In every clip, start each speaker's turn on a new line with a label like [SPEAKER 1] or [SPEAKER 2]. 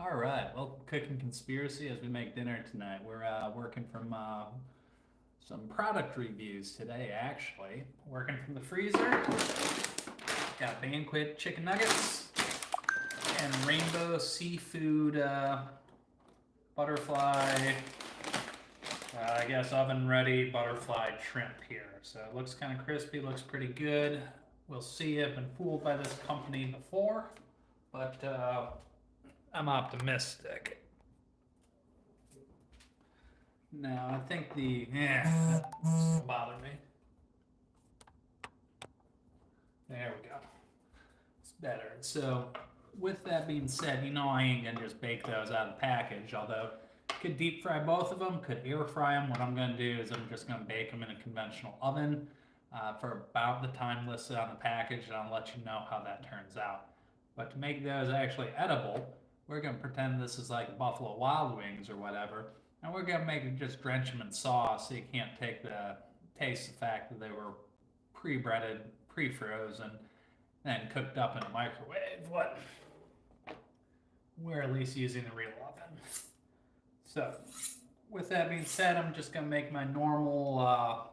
[SPEAKER 1] All right, well, cooking conspiracy as we make dinner tonight. We're working from some product reviews today, actually. Working from the freezer. Got banquet chicken nuggets and rainbow seafood butterfly, I guess oven ready butterfly shrimp here. So it looks kind of crispy, looks pretty good. We'll see. I've been fooled by this company before, but I'm optimistic. Now, I think that doesn't bother me. There we go. It's better. So, with that being said, I ain't gonna just bake those out of the package, although could deep fry both of them, could air fry them. What I'm gonna do is I'm just gonna bake them in a conventional oven for about the time listed on the package, and I'll let you know how that turns out. But to make those actually edible, we're gonna pretend this is like Buffalo Wild Wings or whatever, and we're gonna make it just drench them in sauce so you can't taste the fact that they were pre-breaded, pre-frozen, then cooked up in a microwave. What? We're at least using the real oven. So, with that being said, I'm just gonna make my normal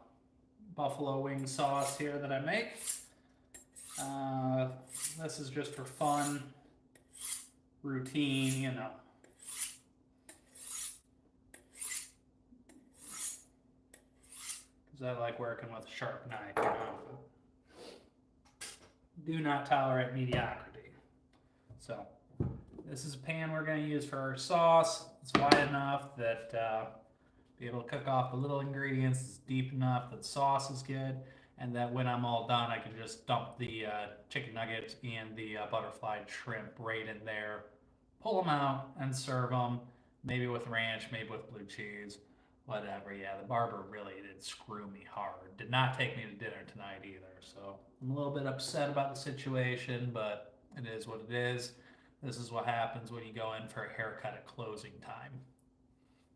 [SPEAKER 1] buffalo wing sauce here that I make. This is just for fun, routine, because I like working with a sharp knife. Do not tolerate mediocrity. So, this is a pan we're going to use for our sauce. It's wide enough that be able to cook off the little ingredients. It's deep enough that the sauce is good, and that when I'm all done, I can just dump the chicken nuggets and the butterfly shrimp right in there, pull them out, and serve them. Maybe with ranch, maybe with blue cheese, whatever. Yeah, the barber really did screw me hard. Did not take me to dinner tonight either. So I'm a little bit upset about the situation, but it is what it is. This is what happens when you go in for a haircut at closing time.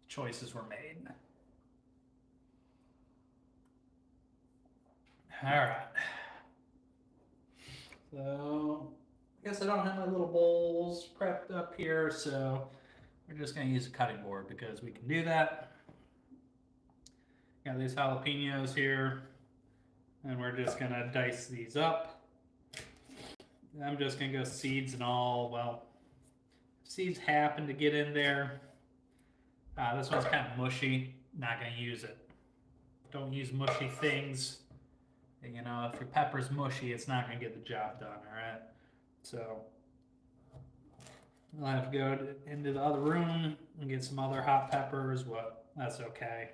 [SPEAKER 1] Choices were made. All right. So I guess I don't have my little bowls prepped up here, so we're just going to use a cutting board because we can do that. Got these jalapenos here, and we're just going to dice these up. I'm just going to go seeds and all. Well, if seeds happen to get in there. This one's kind of mushy. Not going to use it. Don't use mushy things. If your pepper's mushy, it's not going to get the job done, all right? So I'll have to go into the other room and get some other hot peppers. Well, that's okay.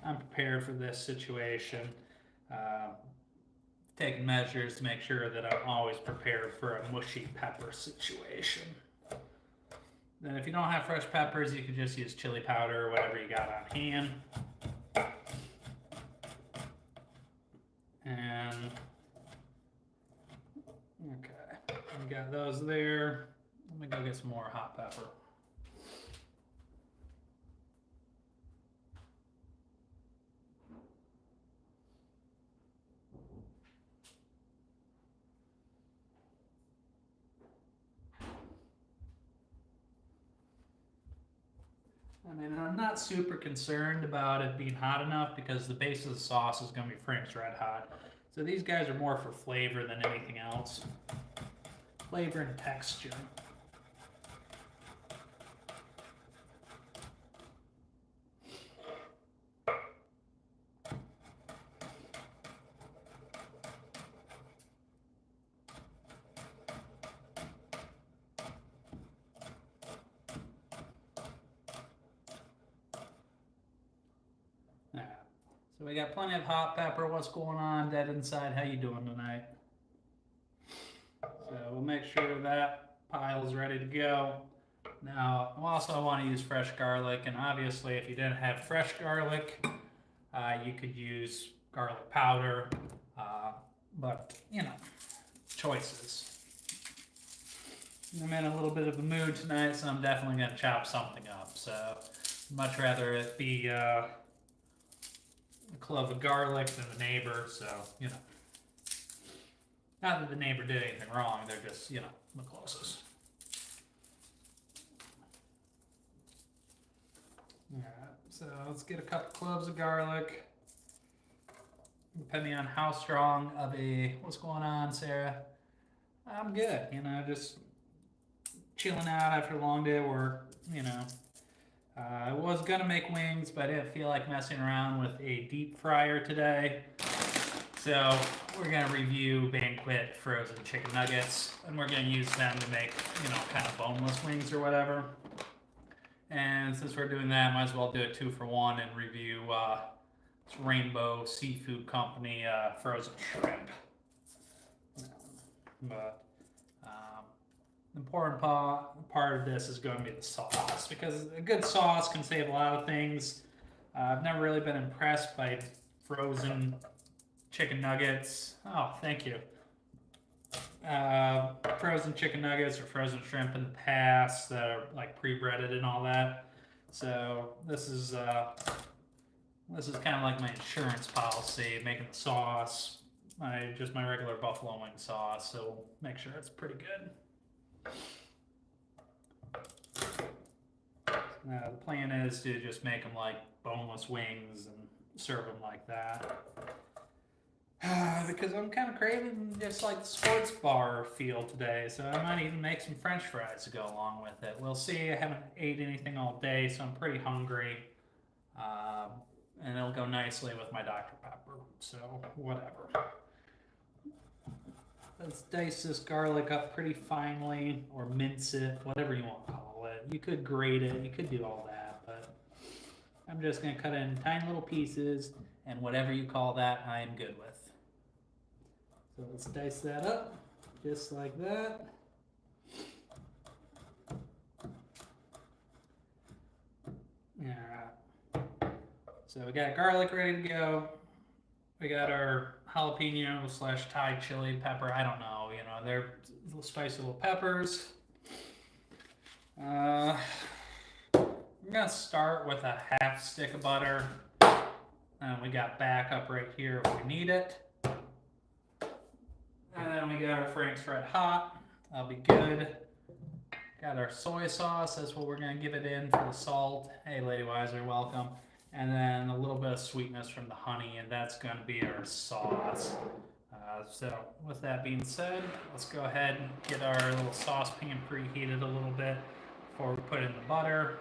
[SPEAKER 1] I'm prepared for this situation. Taking measures to make sure that I'm always prepared for a mushy pepper situation. Then if you don't have fresh peppers, you can just use chili powder or whatever you got on hand. And okay, we got those there. Let me go get some more hot pepper. I'm not super concerned about it being hot enough because the base of the sauce is going to be Frank's Red Hot. So these guys are more for flavor than anything else. Flavor and texture. So we got plenty of hot pepper. What's going on, Dead Inside? How you doing tonight? So we'll make sure that pile's ready to go. Now, also I want to use fresh garlic, and obviously if you didn't have fresh garlic, you could use garlic powder, but choices. I'm in a little bit of a mood tonight, so I'm definitely going to chop something up. So much rather it be a clove of garlic than the neighbor, so not that the neighbor did anything wrong, they're just the closest. So let's get a couple cloves of garlic. Depending on how strong of a, what's going on, Sarah? I'm good, you know, just chilling out after a long day of work, you know. I was gonna make wings, but I didn't feel like messing around with a deep fryer today. So we're gonna review Banquet frozen chicken nuggets, and we're gonna use them to make, you know, kind of boneless wings or whatever. And since we're doing that, might as well do a 2-for-1 and review this Rainbow Seafood Company frozen shrimp. But the important part of this is going to be the sauce, because a good sauce can save a lot of things. I've never really been impressed by frozen chicken nuggets. Oh, thank you. Frozen chicken nuggets or frozen shrimp in the past that are like pre-breaded and all that. So this is kind of like my insurance policy, making the sauce just my regular buffalo wing sauce. So we'll make sure it's pretty good. The plan is to just make them like boneless wings and serve them like that. Because I'm kind of craving just like the sports bar feel today, so I might even make some French fries to go along with it. We'll see. I haven't ate anything all day, so I'm pretty hungry. And it'll go nicely with my Dr. Pepper, so whatever. Let's dice this garlic up pretty finely, or mince it, whatever you want to call it. You could grate it, you could do all that, but I'm just going to cut it in tiny little pieces, and whatever you call that, I am good with. So let's dice that up, just like that. Alright. So we got garlic ready to go. We got our jalapeno / Thai chili pepper. I don't know, you know, they're little spicy little peppers. I'm gonna start with a half stick of butter. And we got backup right here if we need it. And then we got our Frank's Red Hot. That'll be good. Got our soy sauce. That's what we're gonna give it in for the salt. Hey, Lady Wiser, welcome. And then a little bit of sweetness from the honey, and that's going to be our sauce. So with that being said, let's go ahead and get our little saucepan preheated a little bit before we put in the butter.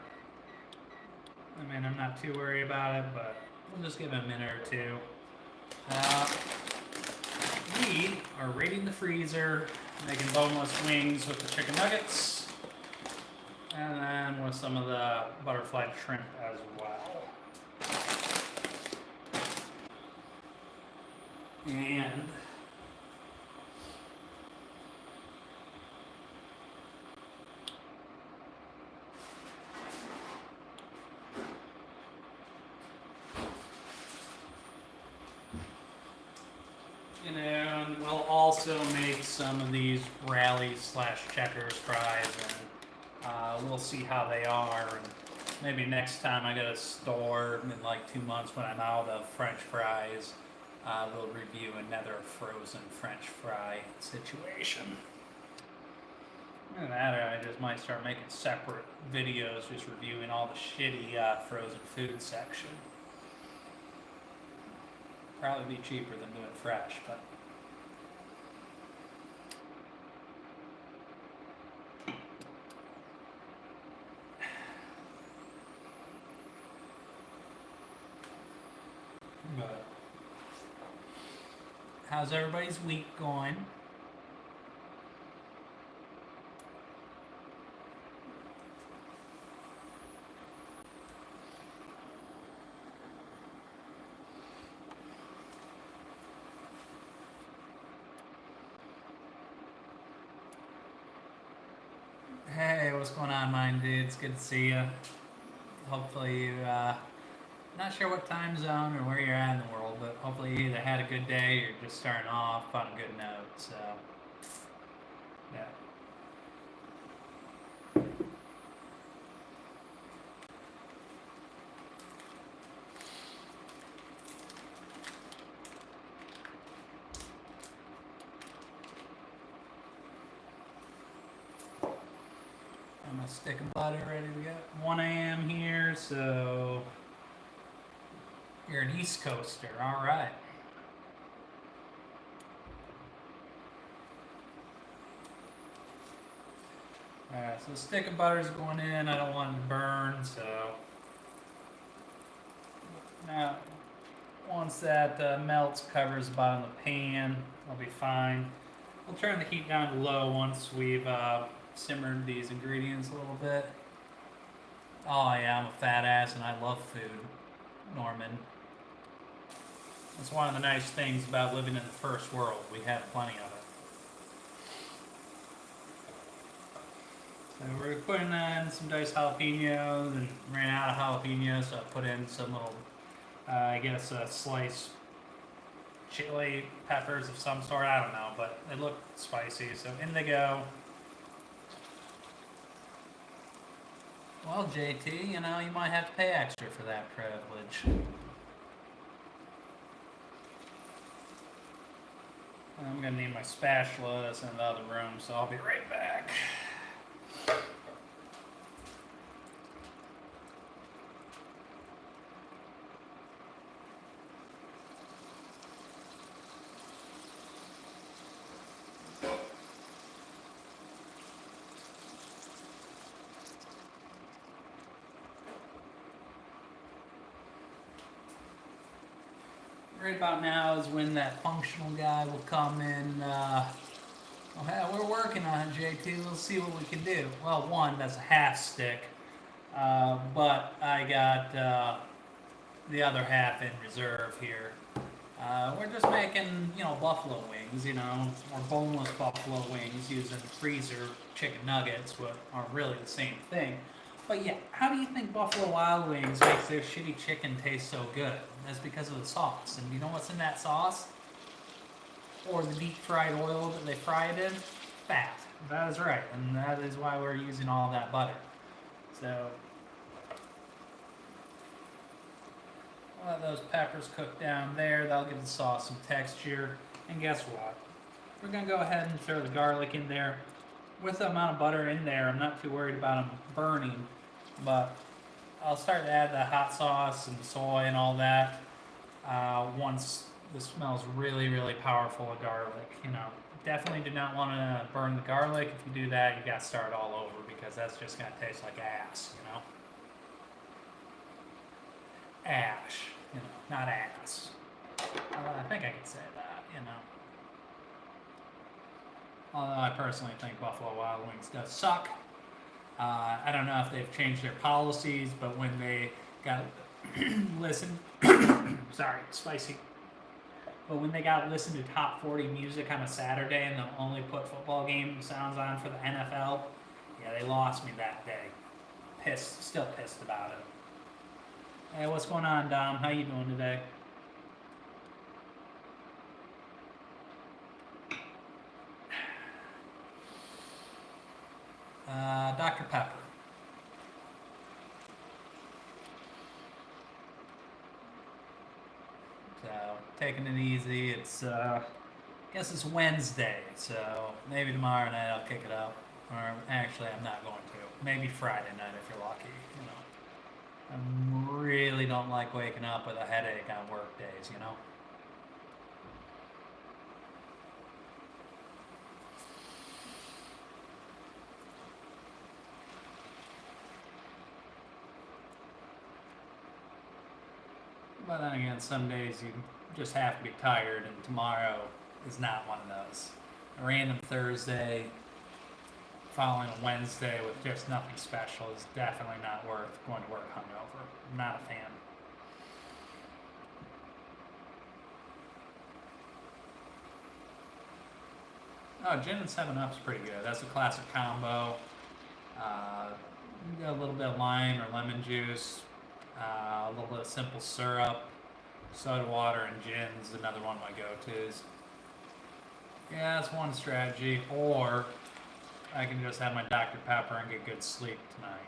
[SPEAKER 1] I mean, I'm not too worried about it, but we'll just give it a minute or two. We are raiding the freezer, making boneless wings with the chicken nuggets, and then with some of the butterfly shrimp as well. And you know, and we'll also make some of these rallies / checkers fries, and we'll see how they are. And maybe next time I go to store in like 2 months when I'm out of French fries, we'll review another frozen French fry situation. Either that, or I just might start making separate videos just reviewing all the shitty frozen food section. Probably be cheaper than doing fresh, but how's everybody's week going? Hey, what's going on, mine dudes? Good to see you. Hopefully you, not sure what time zone or where you're at in the world, but hopefully you either had a good day or just starting off on a good note, so, yeah. I'm a stick of butter ready to go. 1 a.m. here, so You're an East Coaster, all right. Alright, so the stick of butter's going in. I don't want it to burn, so now once that melts, covers the bottom of the pan, I'll be fine. We'll turn the heat down to low once we've simmered these ingredients a little bit. Oh yeah, I'm a fat ass and I love food, Norman. That's one of the nice things about living in the first world. We have plenty of it. So we're putting in some diced jalapenos and ran out of jalapenos, so I put in some little, sliced chili peppers of some sort. I don't know, but they look spicy, so in they go. Well, JT, you might have to pay extra for that privilege. I'm gonna need my spatula. That's in the other room, so I'll be right back. Right about now is when that functional guy will come in. We're working on it, JT. We'll see what we can do. Well, one, that's a half stick, but I got the other half in reserve here. We're just making, buffalo wings, or boneless buffalo wings using freezer chicken nuggets, which are really the same thing. But yeah, how do you think Buffalo Wild Wings makes their shitty chicken taste so good? That's because of the sauce. And you know what's in that sauce? Or the deep fried oil that they fry it in? Fat. That is right. And that is why we're using all that butter. So, we'll let those peppers cook down there. That'll give the sauce some texture. And guess what? We're going to go ahead and throw the garlic in there. With the amount of butter in there, I'm not too worried about them burning. But I'll start to add the hot sauce and soy and all that once the smell's really, really powerful of garlic. Definitely do not want to burn the garlic. If you do that, you got to start all over because that's just going to taste like ass, Ash, not ass. I think I can say that, Although I personally think Buffalo Wild Wings does suck. I don't know if they've changed their policies, but when they got sorry, spicy. But when they got listened to top 40 music on a Saturday and they'll only put football game sounds on for the NFL, yeah, they lost me that day. Still pissed about it. Hey, what's going on, Dom? How you doing today? Dr. Pepper. So, taking it easy. It's, I guess it's Wednesday, so maybe tomorrow night I'll kick it up. Or actually, I'm not going to. Maybe Friday night if you're lucky, I really don't like waking up with a headache on work days, But then again, some days you just have to be tired, and tomorrow is not one of those. A random Thursday following a Wednesday with just nothing special is definitely not worth going to work hungover. I'm not a fan. Oh, gin and 7-Up's pretty good. That's a classic combo. You got a little bit of lime or lemon juice, a little bit of simple syrup, soda water, and gin's another one of my go-tos. Yeah, that's one strategy. Or I can just have my Dr. Pepper and get good sleep tonight,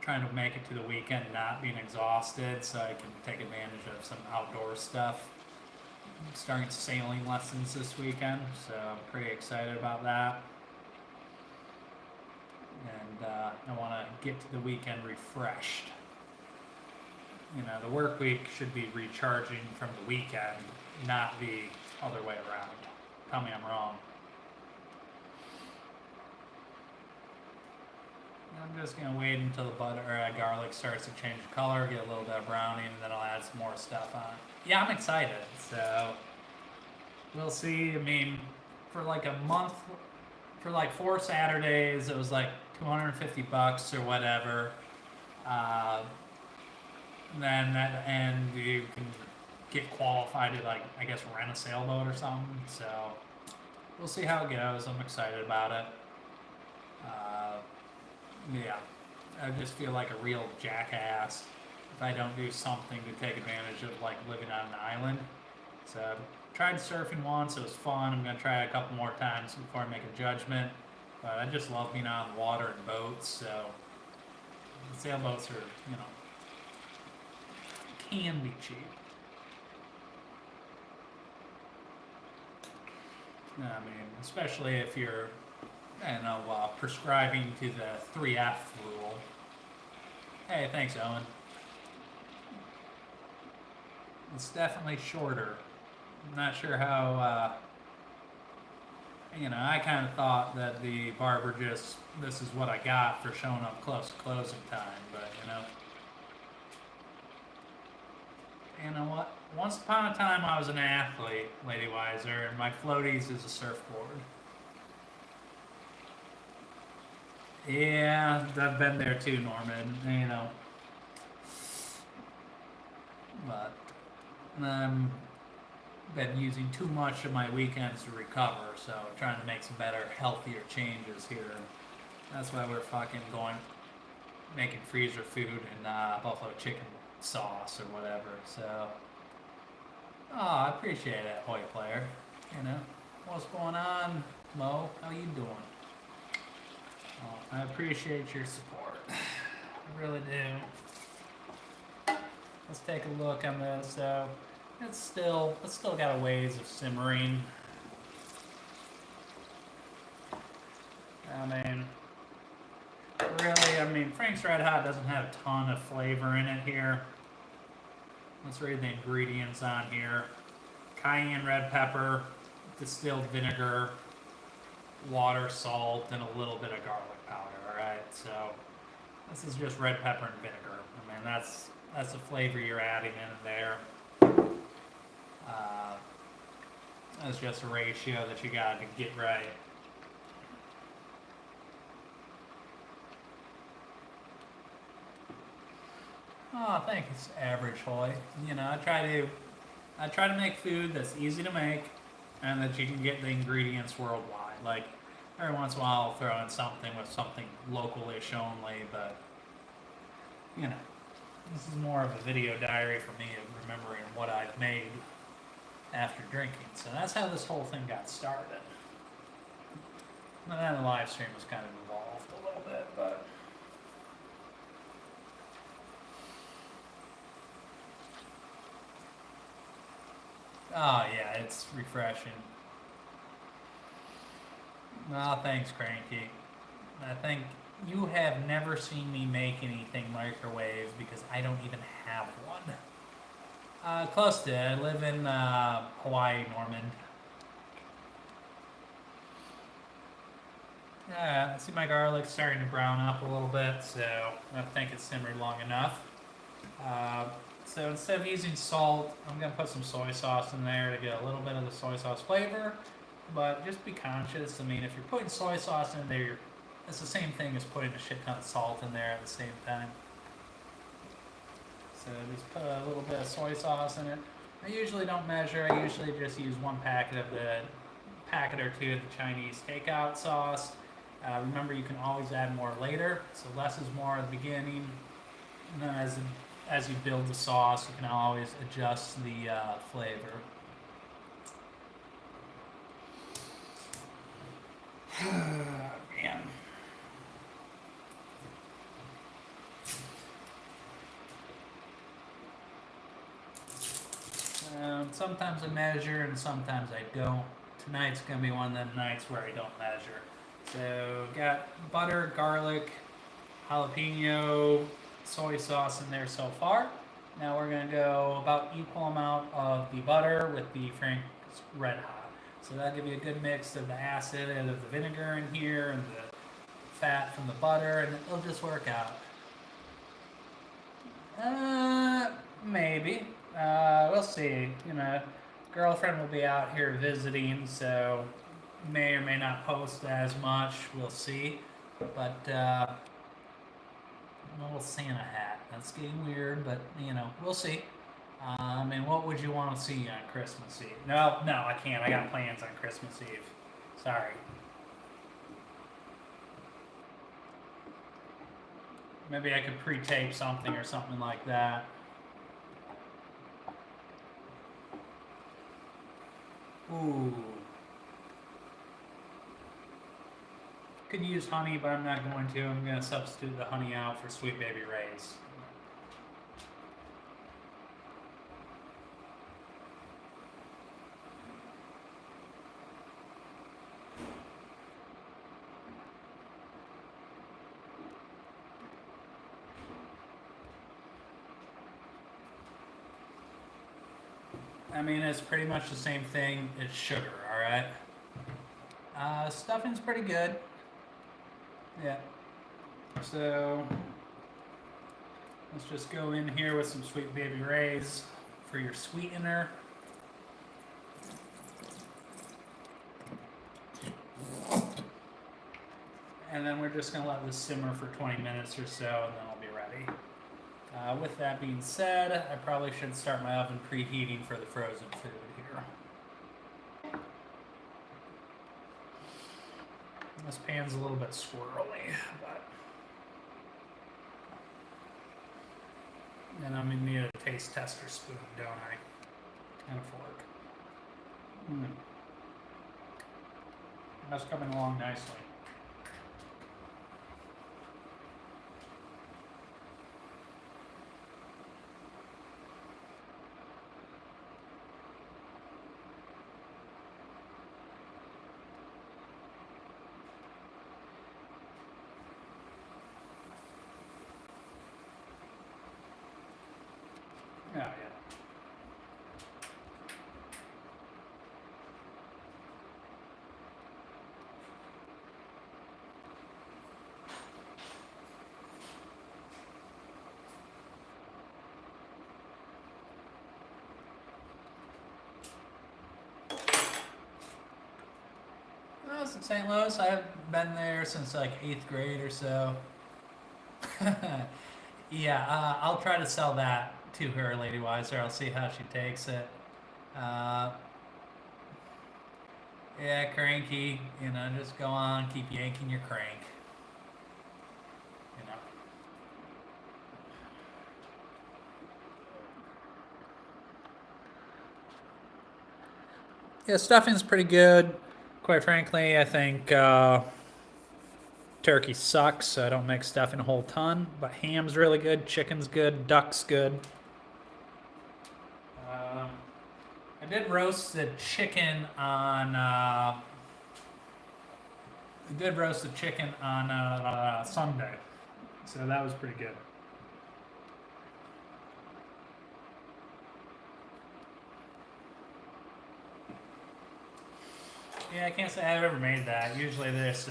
[SPEAKER 1] Trying to make it to the weekend not being exhausted so I can take advantage of some outdoor stuff. I'm starting sailing lessons this weekend, so I'm pretty excited about that. And I want to get to the weekend refreshed. The work week should be recharging from the weekend, not the other way around. Tell me I'm wrong. I'm just gonna wait until the butter garlic starts to change color, get a little bit of browning, and then I'll add some more stuff on. Yeah, I'm excited. So we'll see. I mean, for like a month, for like 4 Saturdays, it was like $250 or whatever. And you can get qualified to, like, I guess, rent a sailboat or something. So we'll see how it goes. I'm excited about it. Yeah, I just feel like a real jackass if I don't do something to take advantage of, like, living on an island. So I tried surfing once. It was fun. I'm going to try it a couple more times before I make a judgment. But I just love being on the water and boats. So sailboats are, can be cheap. I mean, especially if you're, prescribing to the 3F rule. Hey, thanks, Owen. It's definitely shorter. I'm not sure how, I kind of thought that the barber this is what I got for showing up close to closing time, but, you know what? Once upon a time, I was an athlete, Lady Wiser, and my floaties is a surfboard. Yeah, I've been there too, Norman. But been using too much of my weekends to recover, so trying to make some better, healthier changes here. That's why we're fucking making freezer food and buffalo chicken sauce or whatever. So, I appreciate it, Hoy player. What's going on, Mo? How you doing? I appreciate your support. I really do. Let's take a look on this. So it's still got a ways of simmering. Frank's Red Hot doesn't have a ton of flavor in it here. Let's read the ingredients on here. Cayenne red pepper, distilled vinegar, water, salt, and a little bit of garlic powder. Alright, so this is just red pepper and vinegar. That's the flavor you're adding in there. That's just a ratio that you got to get right. Oh, thanks, Average Hoy. I try to make food that's easy to make and that you can get the ingredients worldwide. Like, every once in a while I'll throw in something with something local-ish only, but, this is more of a video diary for me of remembering what I've made after drinking. So that's how this whole thing got started. And then the live stream was kind of involved a little bit, but... Oh, yeah, it's refreshing. Well, thanks, Cranky. I think you have never seen me make anything microwave because I don't even have one. Close to it. I live in Hawaii, Norman. I see my garlic starting to brown up a little bit, so I think it's simmered long enough. So instead of using salt, I'm going to put some soy sauce in there to get a little bit of the soy sauce flavor. But just be conscious. If you're putting soy sauce in there, it's the same thing as putting a shit ton of salt in there at the same time. So just put a little bit of soy sauce in it. I usually don't measure. I usually just use one packet or two of the Chinese takeout sauce. Remember, you can always add more later. So less is more at the beginning. And then as you build the sauce, you can always adjust the flavor. Man. Sometimes I measure and sometimes I don't. Tonight's going to be one of them nights where I don't measure. So, got butter, garlic, jalapeno, soy sauce in there so far. Now we're going to go about equal amount of the butter with the Frank's Red Hot. So that'll give you a good mix of the acid and of the vinegar in here and the fat from the butter, and it'll just work out. Maybe. We'll see. You know, girlfriend will be out here visiting, so may or may not post as much. We'll see. But a little Santa hat. That's getting weird, but you know, we'll see. And what would you want to see on Christmas Eve? No, I can't. I got plans on Christmas Eve. Sorry. Maybe I could pre-tape something or something like that. Ooh. Could use honey, but I'm not going to. I'm going to substitute the honey out for Sweet Baby Ray's. I mean, it's pretty much the same thing. It's sugar, alright? Stuffing's pretty good. Yeah. So, let's just go in here with some Sweet Baby Ray's for your sweetener. And then we're just going to let this simmer for 20 minutes or so, and then I'll be ready. With that being said, I probably should start my oven preheating for the frozen food here. This pan's a little bit swirly, but... And I'm going to need a taste tester spoon, don't I? And a fork. That's coming along nicely. Oh, yeah. I was in St. Louis. I've been there since like 8th grade or so. Yeah, I'll try to sell that to her, Lady Wiser. I'll see how she takes it. Yeah, cranky. You know, just go on, keep yanking your crank. You know. Yeah, stuffing's pretty good. Quite frankly, I think turkey sucks, so I don't make stuffing a whole ton. But ham's really good, chicken's good, duck's good. I did roast the chicken on. I did roast the chicken on Sunday, so that was pretty good. Yeah, I can't say I've ever made that. Usually this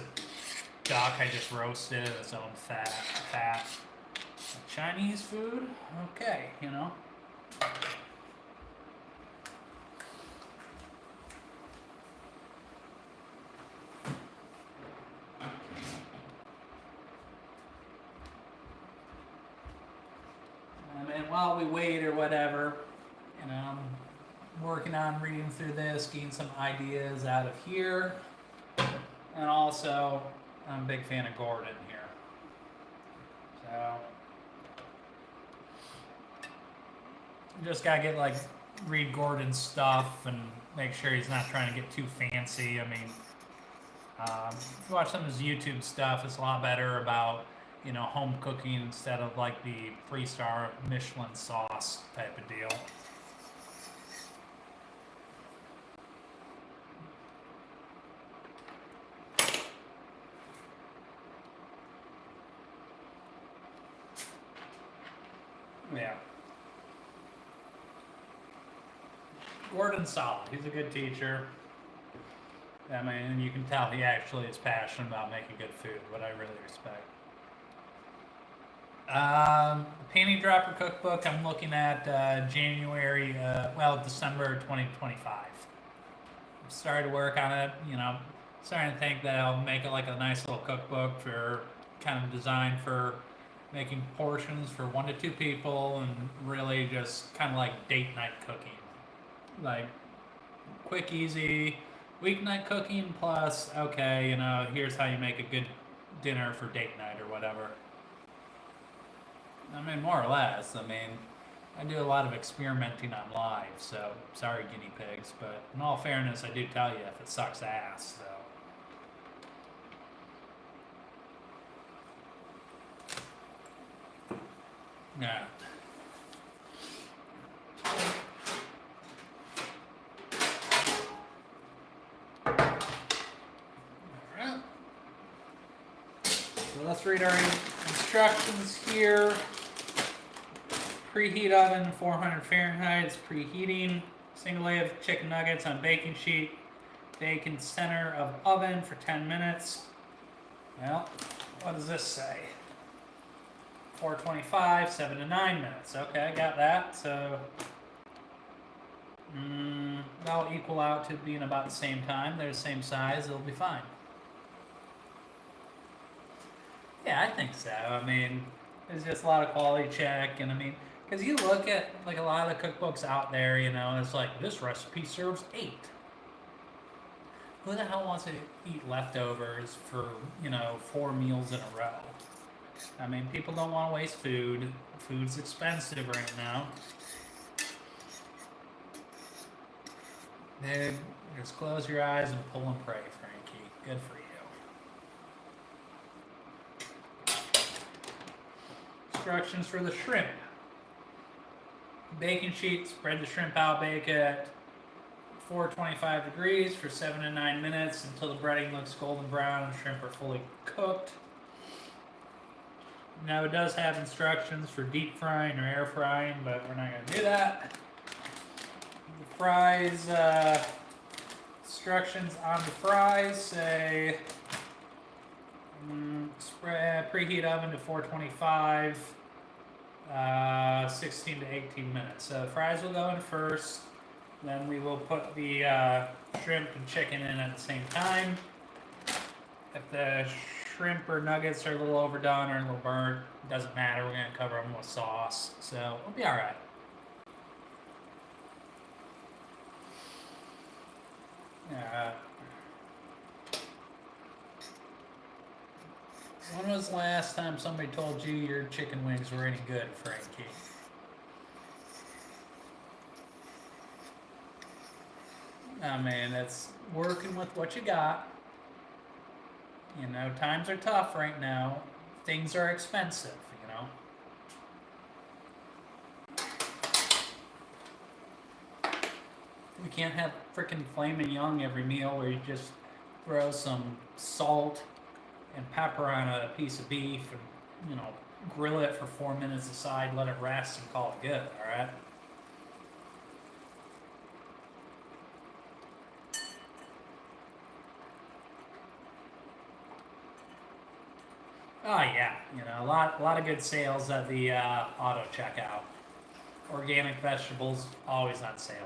[SPEAKER 1] duck I just roasted its own fat. Chinese food? Okay, you know. And while we wait or whatever, you know, I'm working on reading through this, getting some ideas out of here. And also, I'm a big fan of Gordon here. So, just gotta get like, read Gordon's stuff and make sure he's not trying to get too fancy. I mean, if you watch some of his YouTube stuff, it's a lot better about, you know, home cooking instead of like the 3-star Michelin sauce type of deal. Yeah. Gordon's solid. He's a good teacher. I mean, you can tell he actually is passionate about making good food, what I really respect. Panty Dropper Cookbook, I'm looking at January, December 2025. I'm starting to work on it, starting to think that I'll make it like a nice little cookbook for kind of designed for making portions for 1 to 2 people and really just kind of like date night cooking. Like quick, easy, weeknight cooking plus, okay, here's how you make a good dinner for date night or whatever. I mean, more or less. I mean, I do a lot of experimenting on live, so sorry, guinea pigs. But in all fairness, I do tell you if it sucks ass. So. Yeah. Alright. So let's read our instructions here. Preheat oven 400 Fahrenheit. It's preheating. Single layer of chicken nuggets on baking sheet. Bake in center of oven for 10 minutes. Well, what does this say? 425, 7 to 9 minutes. Okay, I got that. So that'll equal out to being about the same time. They're the same size. It'll be fine. Yeah, I think so. I mean, there's just a lot of quality check, and I mean, because you look at like a lot of the cookbooks out there, it's like this recipe serves 8. Who the hell wants to eat leftovers for 4 meals in a row? I mean, people don't want to waste food. Food's expensive right now. Dude, just close your eyes and pull and pray, Frankie. Good for you. Instructions for the shrimp. Baking sheet, spread the shrimp out, bake at 425 degrees for 7 to 9 minutes until the breading looks golden brown and shrimp are fully cooked. Now it does have instructions for deep frying or air frying, but we're not going to do that. The fries, instructions on the fries say preheat oven to 425, 16 to 18 minutes. So the fries will go in first, then we will put the shrimp and chicken in at the same time. If the shrimp or nuggets are a little overdone or a little burnt, doesn't matter, we're going to cover them with sauce, so we'll be alright. When was the last time somebody told you your chicken wings were any good, Frankie? I mean, it's working with what you got. Times are tough right now. Things are expensive, We can't have frickin' Flamin' Young every meal where you just throw some salt and pepper on a piece of beef and, grill it for 4 minutes aside, let it rest, and call it good, alright? Oh yeah, a lot of good sales at the auto checkout. Organic vegetables always on sale.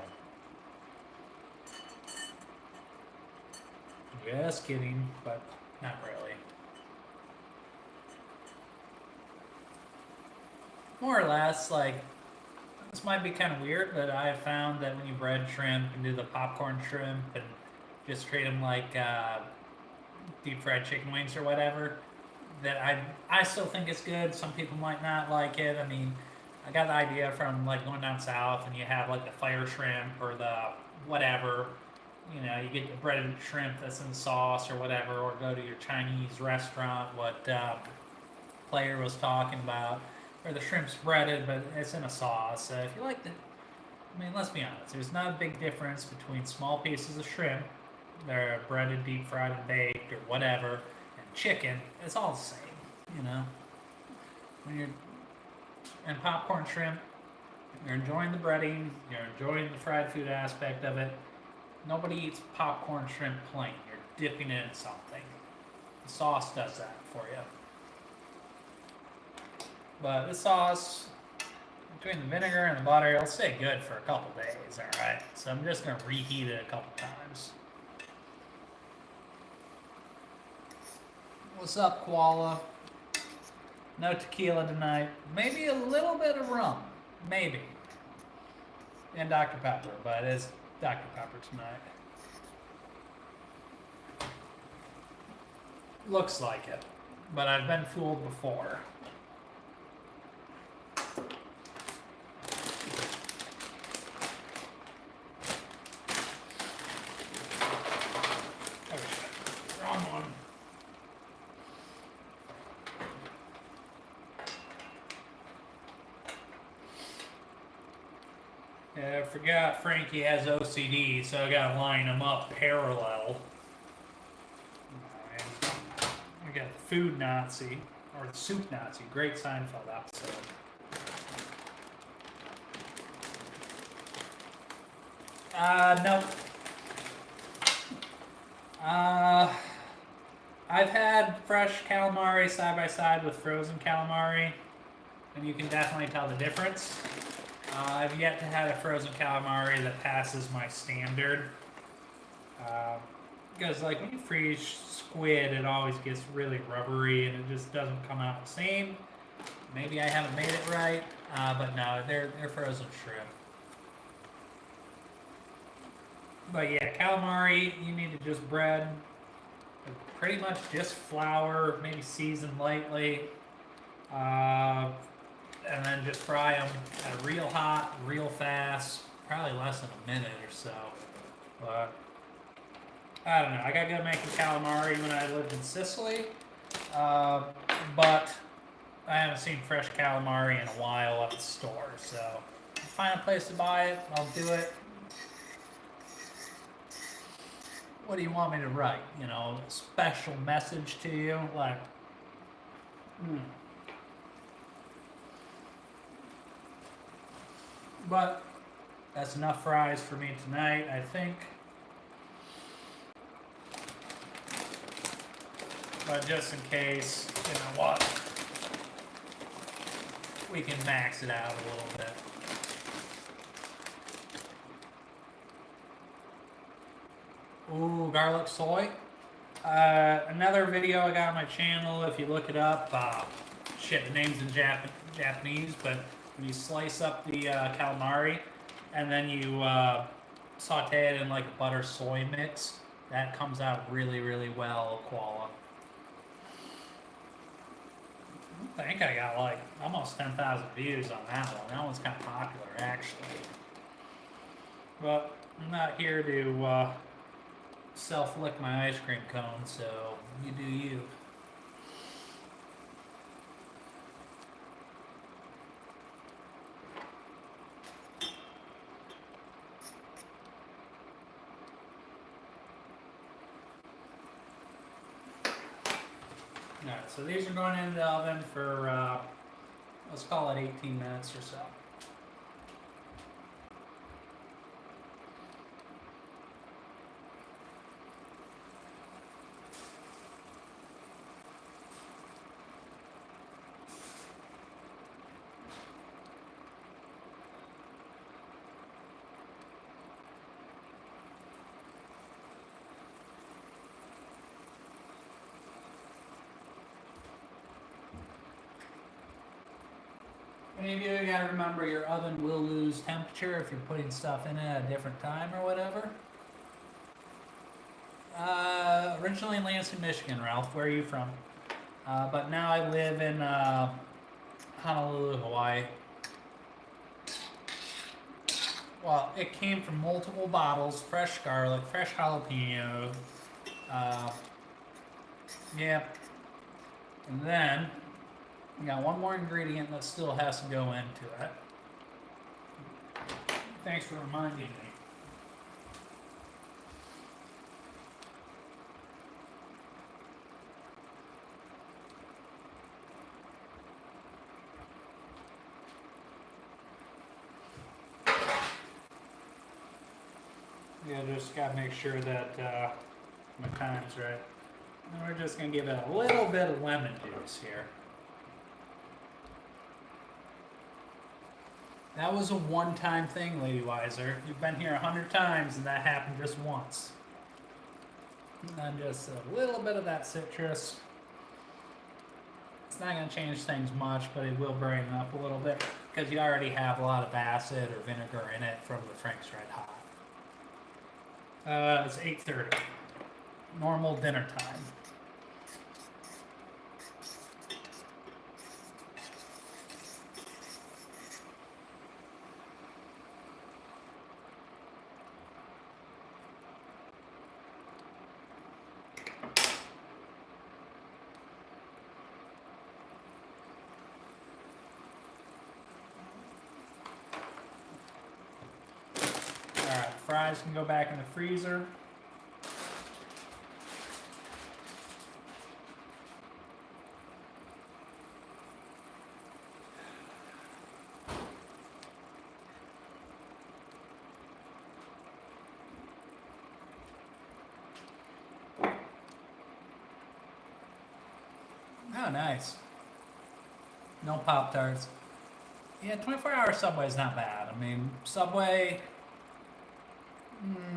[SPEAKER 1] Just kidding, but not really. More or less, like, this might be kind of weird, but I have found that when you bread shrimp and do the popcorn shrimp and just treat them like deep fried chicken wings or whatever, that I still think it's good. Some people might not like it. I mean, I got the idea from like going down south and you have like the fire shrimp or the whatever. You get the breaded shrimp that's in sauce or whatever, or go to your Chinese restaurant, what Player was talking about, or the shrimp's breaded but it's in a sauce. If you like let's be honest, there's not a big difference between small pieces of shrimp, they're breaded, deep fried, and baked, or whatever, chicken, it's all the same, When you're and popcorn shrimp, You're enjoying the breading. You're enjoying the fried food aspect of it. Nobody eats popcorn shrimp plain. You're dipping it in something. The sauce does that for you. But this sauce, between the vinegar and the butter, it'll stay good for a couple days, alright? So I'm just going to reheat it a couple times. What's up, koala? No tequila tonight. Maybe a little bit of rum. Maybe. And Dr. Pepper, but it's Dr. Pepper tonight. Looks like it. But I've been fooled before. Wrong one. Yeah, I forgot Frankie has OCD, so I gotta line them up parallel. We got the food Nazi, or the soup Nazi, great Seinfeld episode. Nope. I've had fresh calamari side by side with frozen calamari, and you can definitely tell the difference. I've yet to have a frozen calamari that passes my standard. Because like when you freeze squid, it always gets really rubbery and it just doesn't come out the same. Maybe I haven't made it right, but no, they're frozen shrimp. But yeah, calamari, you need to just bread, pretty much just flour, maybe season lightly, and then just fry them at a real hot, real fast, probably less than a minute or so. But I don't know. I got good making calamari when I lived in Sicily, but I haven't seen fresh calamari in a while at the store. So if I find a place to buy it, I'll do it. What do you want me to write? You know, a special message to you, like. But that's enough fries for me tonight, I think. But just in case, you know what, we can max it out a little bit. Ooh, garlic soy. Another video I got on my channel, if you look it up, shit, the name's in Japanese, but when you slice up the calamari and then you saute it in like a butter soy mix, that comes out really, really well, koala. I think I got like almost 10,000 views on that one. That one's kind of popular, actually. But I'm not here to self-lick my ice cream cone, so you do you. Alright, so these are going into the oven for, let's call it 18 minutes or so. Any of you gotta remember your oven will lose temperature if you're putting stuff in it at a different time or whatever. Originally in Lansing, Michigan, Ralph. Where are you from? But now I live in Honolulu, Hawaii. Well, it came from multiple bottles, fresh garlic, fresh jalapeno. Yeah. And then we got one more ingredient that still has to go into it. Thanks for reminding me. Yeah, just gotta make sure that my time's right. And we're just gonna give it a little bit of lemon juice here. That was a one-time thing, Lady Wiser. You've been here 100 times and that happened just once. And just a little bit of that citrus. It's not going to change things much, but it will brighten up a little bit because you already have a lot of acid or vinegar in it from the Frank's Red Hot. It's 8:30. Normal dinner time. Alright, fries can go back in the freezer. Oh, nice. No Pop-Tarts. Yeah, 24-hour Subway's not bad. I mean, Subway,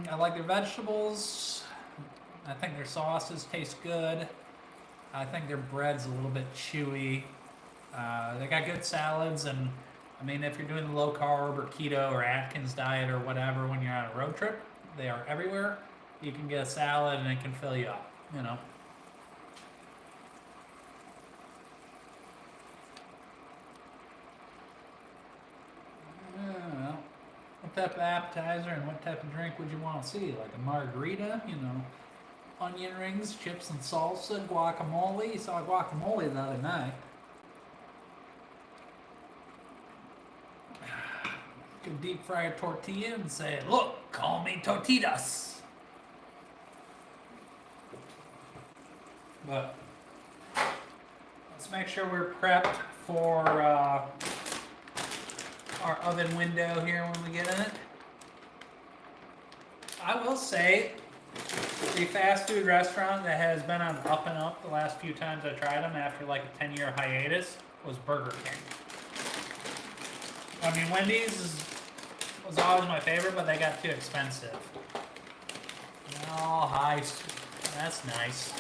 [SPEAKER 1] I like their vegetables. I think their sauces taste good. I think their bread's a little bit chewy. They got good salads, and I mean, if you're doing the low carb or keto or Atkins diet or whatever when you're on a road trip, they are everywhere. You can get a salad and it can fill you up, you know. What type of appetizer and what type of drink would you want to see? Like a margarita, you know, onion rings, chips and salsa, guacamole. You saw guacamole the other night. You could deep fry a tortilla and say, look, call me tortillas. But let's make sure we're prepped for our oven window here when we get in it. I will say, the fast food restaurant that has been on up and up the last few times I tried them after like a 10-year hiatus was Burger King. I mean, Wendy's was always my favorite, but they got too expensive. Oh, hi. That's nice.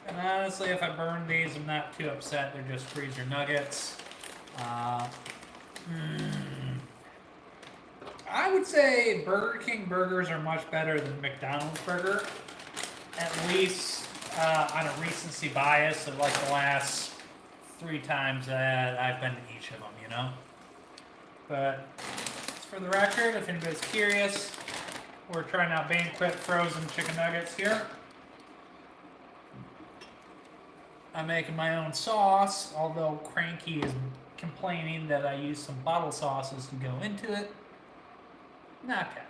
[SPEAKER 1] And honestly, if I burn these, I'm not too upset. They're just freezer nuggets. I would say Burger King burgers are much better than McDonald's burger. At least on a recency bias of like the last 3 times that I've been to each of them, you know? But for the record, if anybody's curious, we're trying out Banquet frozen chicken nuggets here. I'm making my own sauce, although Cranky is complaining that I use some bottle sauces to go into it. Okay.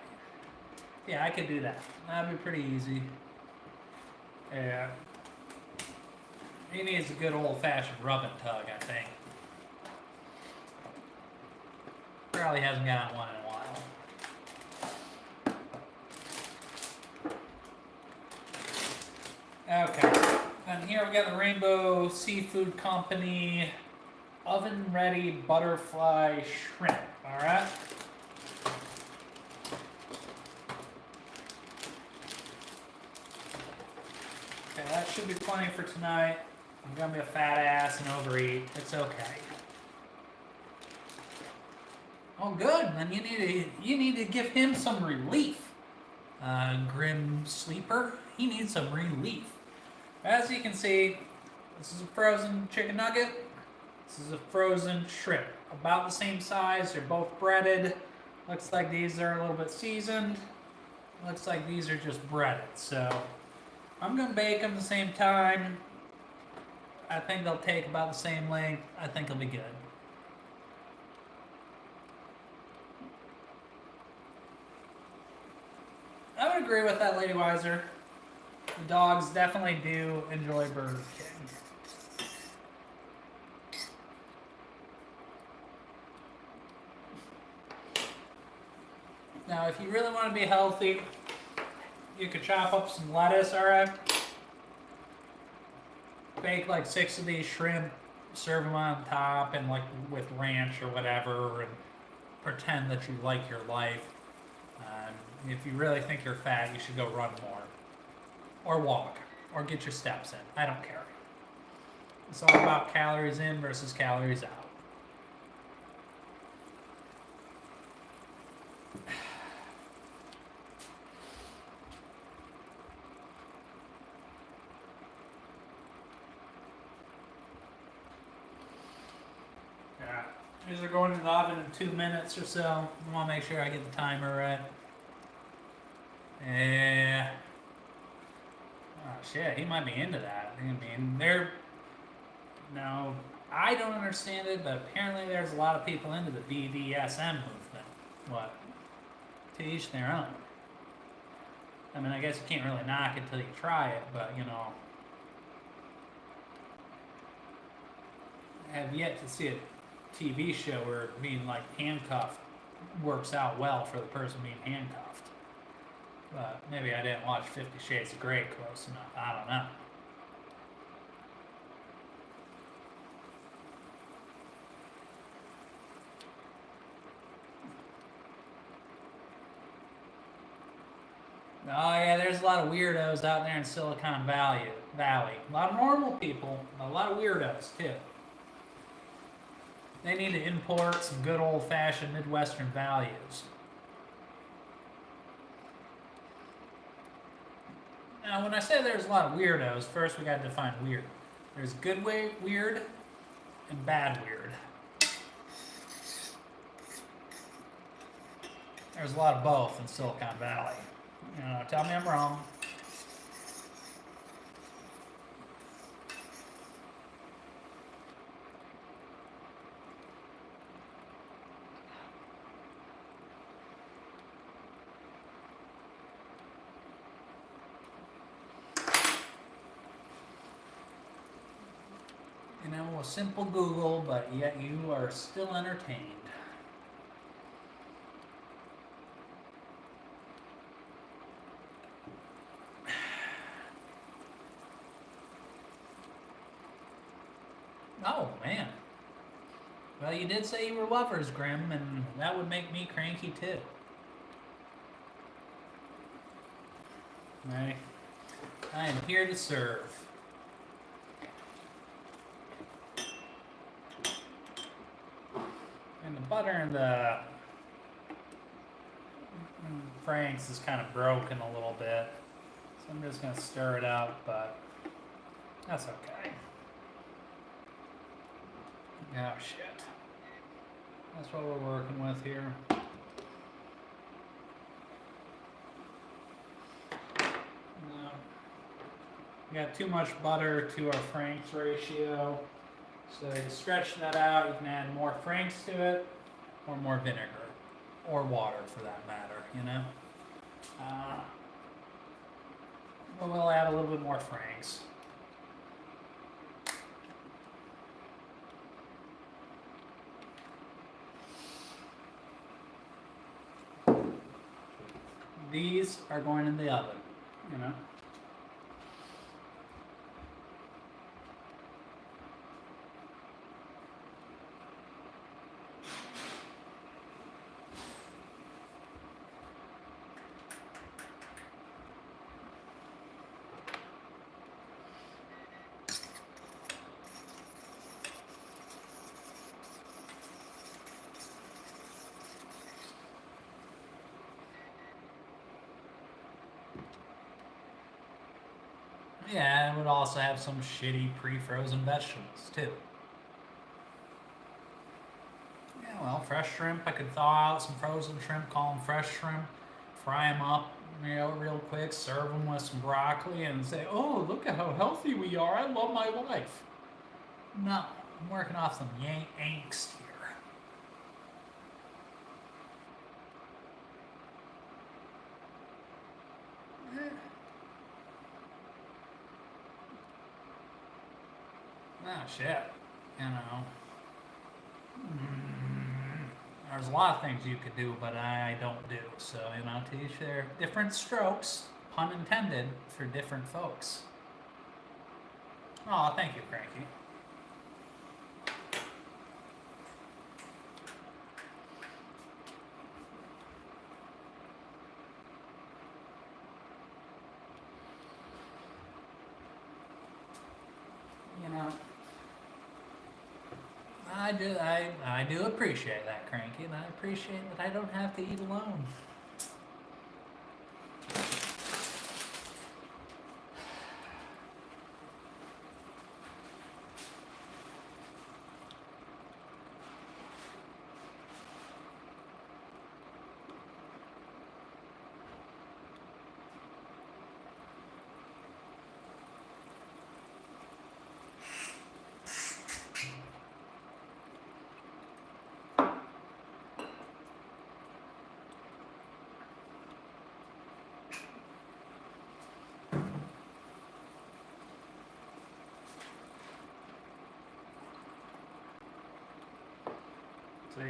[SPEAKER 1] Yeah, I could do that. That'd be pretty easy. Yeah. He needs a good old-fashioned rub and tug, I think. Probably hasn't gotten one in a while. Okay. And here we got the Rainbow Seafood Company oven-ready butterfly shrimp. All right. Okay, that should be plenty for tonight. I'm gonna be a fat ass and overeat. It's okay. Oh, good. Then you need to give him some relief. Grim sleeper. He needs some relief. As you can see, this is a frozen chicken nugget. This is a frozen shrimp. About the same size. They're both breaded. Looks like these are a little bit seasoned. Looks like these are just breaded. So I'm going to bake them the same time. I think they'll take about the same length. I think they'll be good. I would agree with that, Lady Wiser. The dogs definitely do enjoy Burger King. Now, if you really want to be healthy, you could chop up some lettuce, alright? Bake like 6 of these shrimp, serve them on top, and like with ranch or whatever, and pretend that you like your life. If you really think you're fat, you should go run more. Or walk. Or get your steps in. I don't care. It's all about calories in versus calories out. Yeah. These are going in the oven in 2 minutes or so. I want to make sure I get the timer right. Yeah. Oh shit, he might be into that. I mean, no, I don't understand it, but apparently there's a lot of people into the BDSM movement. What? To each their own. I mean, I guess you can't really knock it till you try it, but you know, I have yet to see a TV show where being like handcuffed works out well for the person being handcuffed. But maybe I didn't watch 50 Shades of Grey close enough. I don't know. Oh yeah, there's a lot of weirdos out there in Silicon Valley. A lot of normal people, but a lot of weirdos too. They need to import some good old-fashioned Midwestern values. Now, when I say there's a lot of weirdos, first we got to define weird. There's good weird and bad weird. There's a lot of both in Silicon Valley. You know, tell me I'm wrong. You know, a simple Google, but yet you are still entertained. Oh, man. Well, you did say you were lovers, Grim, and that would make me cranky, too. Right? I am here to serve. And the butter and the Frank's is kind of broken a little bit. So I'm just going to stir it up, but that's okay. Oh, shit. That's what we're working with here. No. We got too much butter to our Frank's ratio. So to stretch that out, you can add more Frank's to it, or more vinegar, or water for that matter, you know? But we'll add a little bit more Frank's. These are going in the oven, you know? Yeah, it would also have some shitty pre-frozen vegetables, too. Yeah, well, fresh shrimp, I could thaw out some frozen shrimp, call them fresh shrimp, fry them up, you know, real quick, serve them with some broccoli, and say, oh, look at how healthy we are, I love my life. No, I'm working off some angst here. Oh, shit. You know. There's a lot of things you could do, but I don't do. So, to each their different strokes, pun intended, for different folks. Oh, thank you, Cranky. I do appreciate that, Cranky, and I appreciate that I don't have to eat alone. See?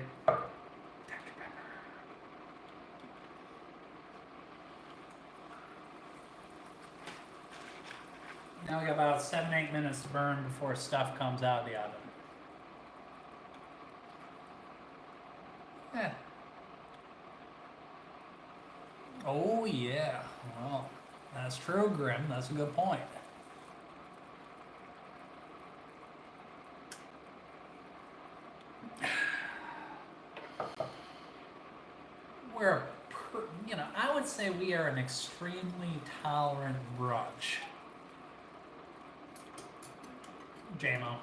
[SPEAKER 1] Now we got about 7-8 minutes to burn before stuff comes out of the oven. Yeah. Oh yeah. Well, that's true, Grim. That's a good point. I would say we are an extremely tolerant brunch. JMO.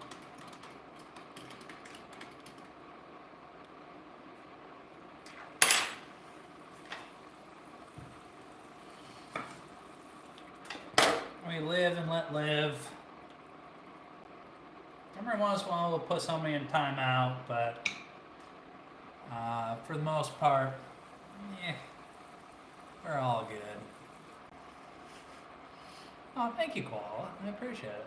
[SPEAKER 1] We live and let live. Every once in a while we'll put somebody in timeout, but for the most part, we're all good. Oh, thank you, Koala. I appreciate it.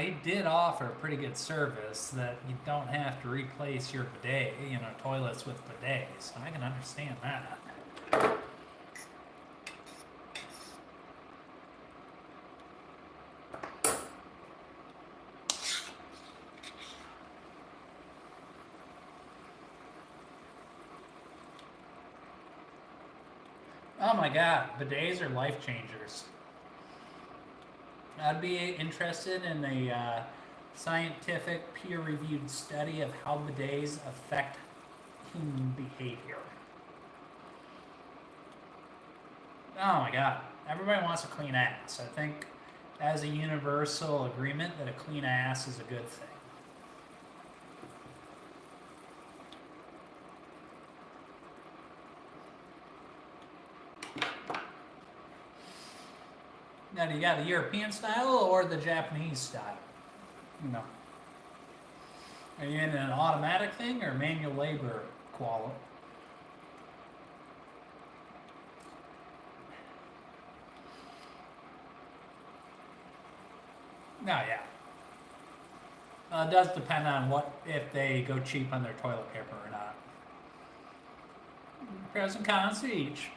[SPEAKER 1] He did offer pretty good service that you don't have to replace your bidet, toilets with bidets. I can understand that. Oh my god, bidets are life changers. I'd be interested in a scientific, peer-reviewed study of how bidets affect human behavior. Oh my god, everybody wants a clean ass. I think as a universal agreement that a clean ass is a good thing. Now, do you got the European style or the Japanese style? Are you in an automatic thing or manual labor quality? No, yeah. It does depend on if they go cheap on their toilet paper or not. Pros and cons to each.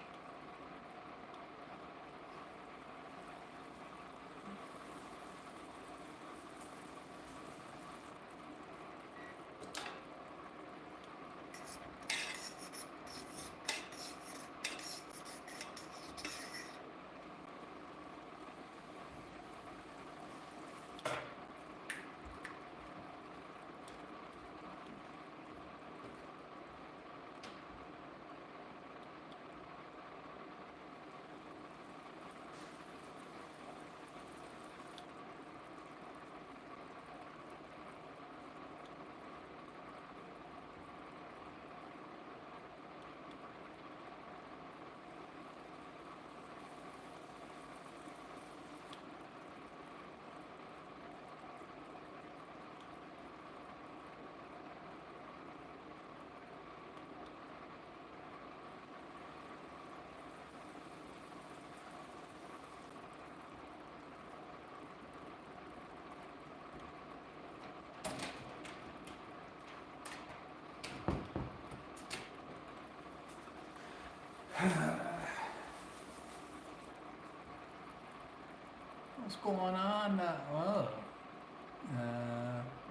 [SPEAKER 1] What's going on? Whoa.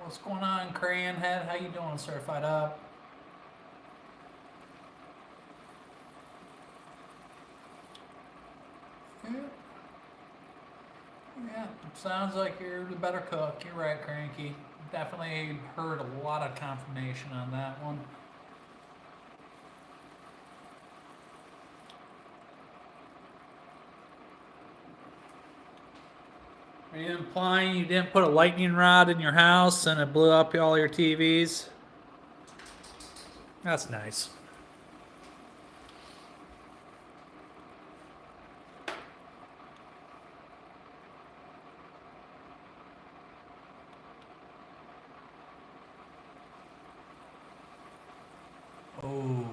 [SPEAKER 1] What's going on, Crayon Head? How you doing, Certified Up? Yeah. Yeah, sounds like you're the better cook. You're right, Cranky. Definitely heard a lot of confirmation on that one. Are you implying you didn't put a lightning rod in your house and it blew up all your TVs? That's nice. Oh.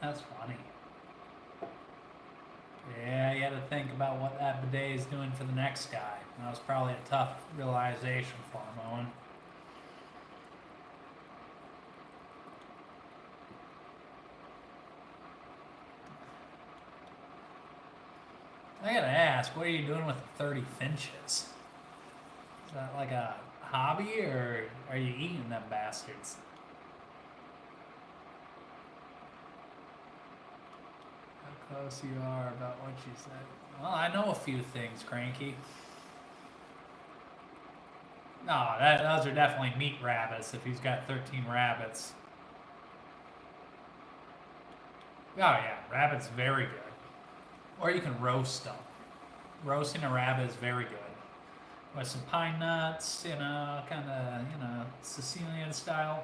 [SPEAKER 1] That's funny. Yeah, you had to think about what that bidet is doing for the next guy. That was probably a tough realization for him, Owen. I gotta ask, what are you doing with the 30 finches? Is that like a hobby, or are you eating them bastards? How close you are about what you said. Well, I know a few things, Cranky. No, those are definitely meat rabbits if he's got 13 rabbits. Oh yeah, rabbit's very good. Or you can roast them. Roasting a rabbit is very good. With some pine nuts, kind of, Sicilian style.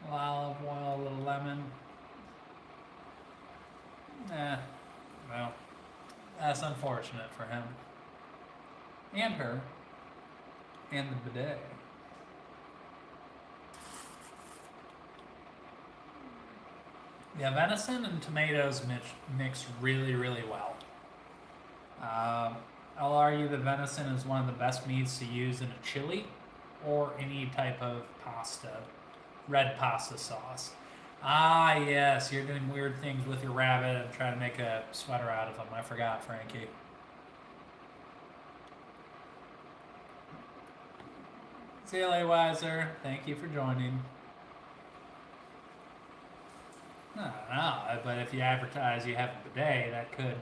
[SPEAKER 1] A little olive oil, a little lemon. Well, that's unfortunate for him. And her. And the bidet. Yeah, venison and tomatoes mix really, really well. I'll argue that venison is one of the best meats to use in a chili or any type of pasta, red pasta sauce. Ah, yes, you're doing weird things with your rabbit and trying to make a sweater out of them. I forgot, Frankie. CLA Wiser, thank you for joining. No, but if you advertise you have a bidet, that could.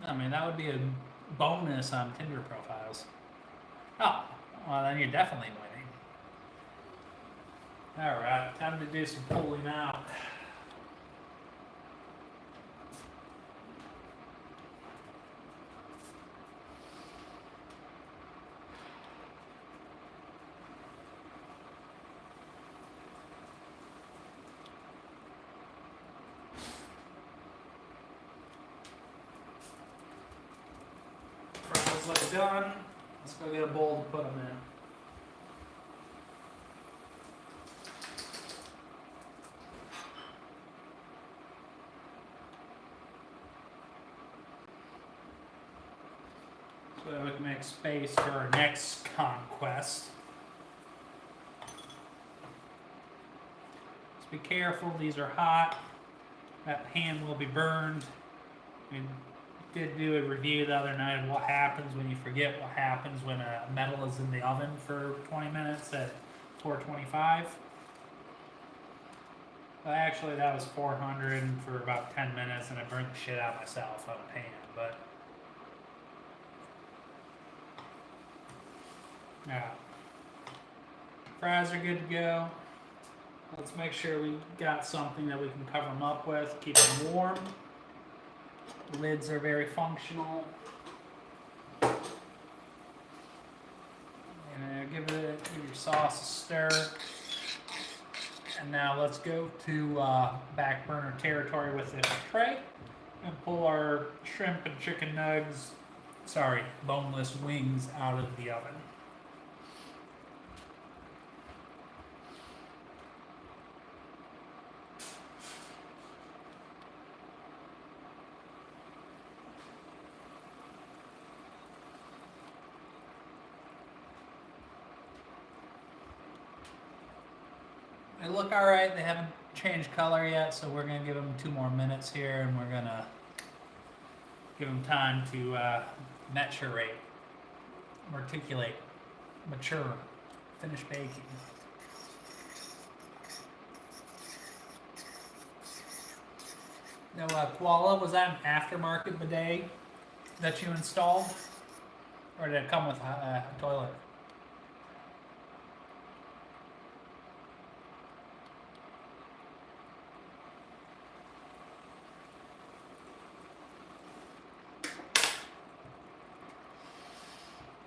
[SPEAKER 1] I mean, that would be a bonus on Tinder profiles. Oh, well, then you're definitely winning. Alright, time to do some pulling out. Fries look done. Let's go get a bowl to put them in. So that we can make space for our next conquest. Just be careful, these are hot. That pan will be burned. We did do a review the other night of what happens when you forget what happens when a metal is in the oven for 20 minutes at 425. Well, actually, that was 400 for about 10 minutes, and I burnt the shit out myself on a pan, but yeah. Fries are good to go. Let's make sure we got something that we can cover them up with, keep them warm. The lids are very functional. And give your sauce a stir. And now let's go to back burner territory with this tray and pull our shrimp and chicken nugs, boneless wings out of the oven. They look all right. They haven't changed color yet, so we're gonna give them 2 more minutes here, and we're gonna give them time to maturate, mature, finish baking. Now, Koala, was that an aftermarket bidet that you installed, or did it come with a toilet?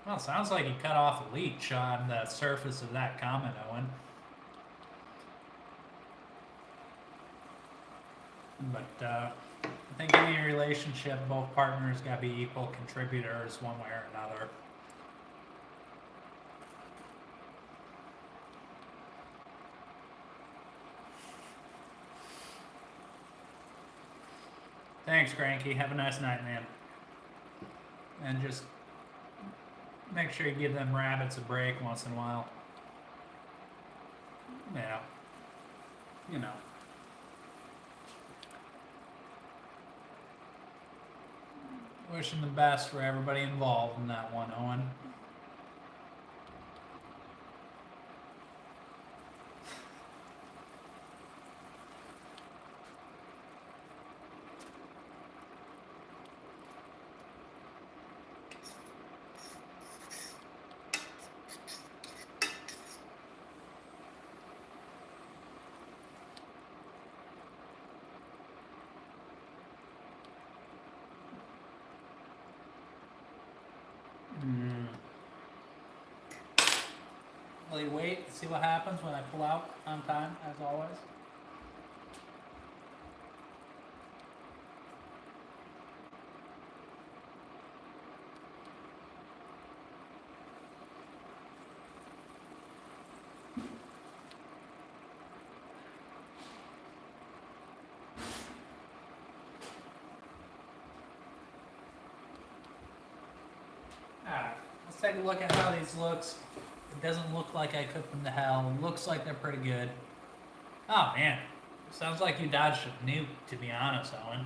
[SPEAKER 1] Well, sounds like you cut off a leech on the surface of that comment, Owen. But I think in any relationship, both partners gotta be equal contributors one way or another. Thanks, Cranky. Have a nice night, man. And just make sure you give them rabbits a break once in a while. Yeah. You know. Wishing the best for everybody involved in that one, Owen. Will you wait to see what happens when I pull out on time, as always? Alright, let's take a look at how these looks. It doesn't look like I cooked them to hell. It looks like they're pretty good. Oh man, sounds like you dodged a nuke, to be honest, Owen.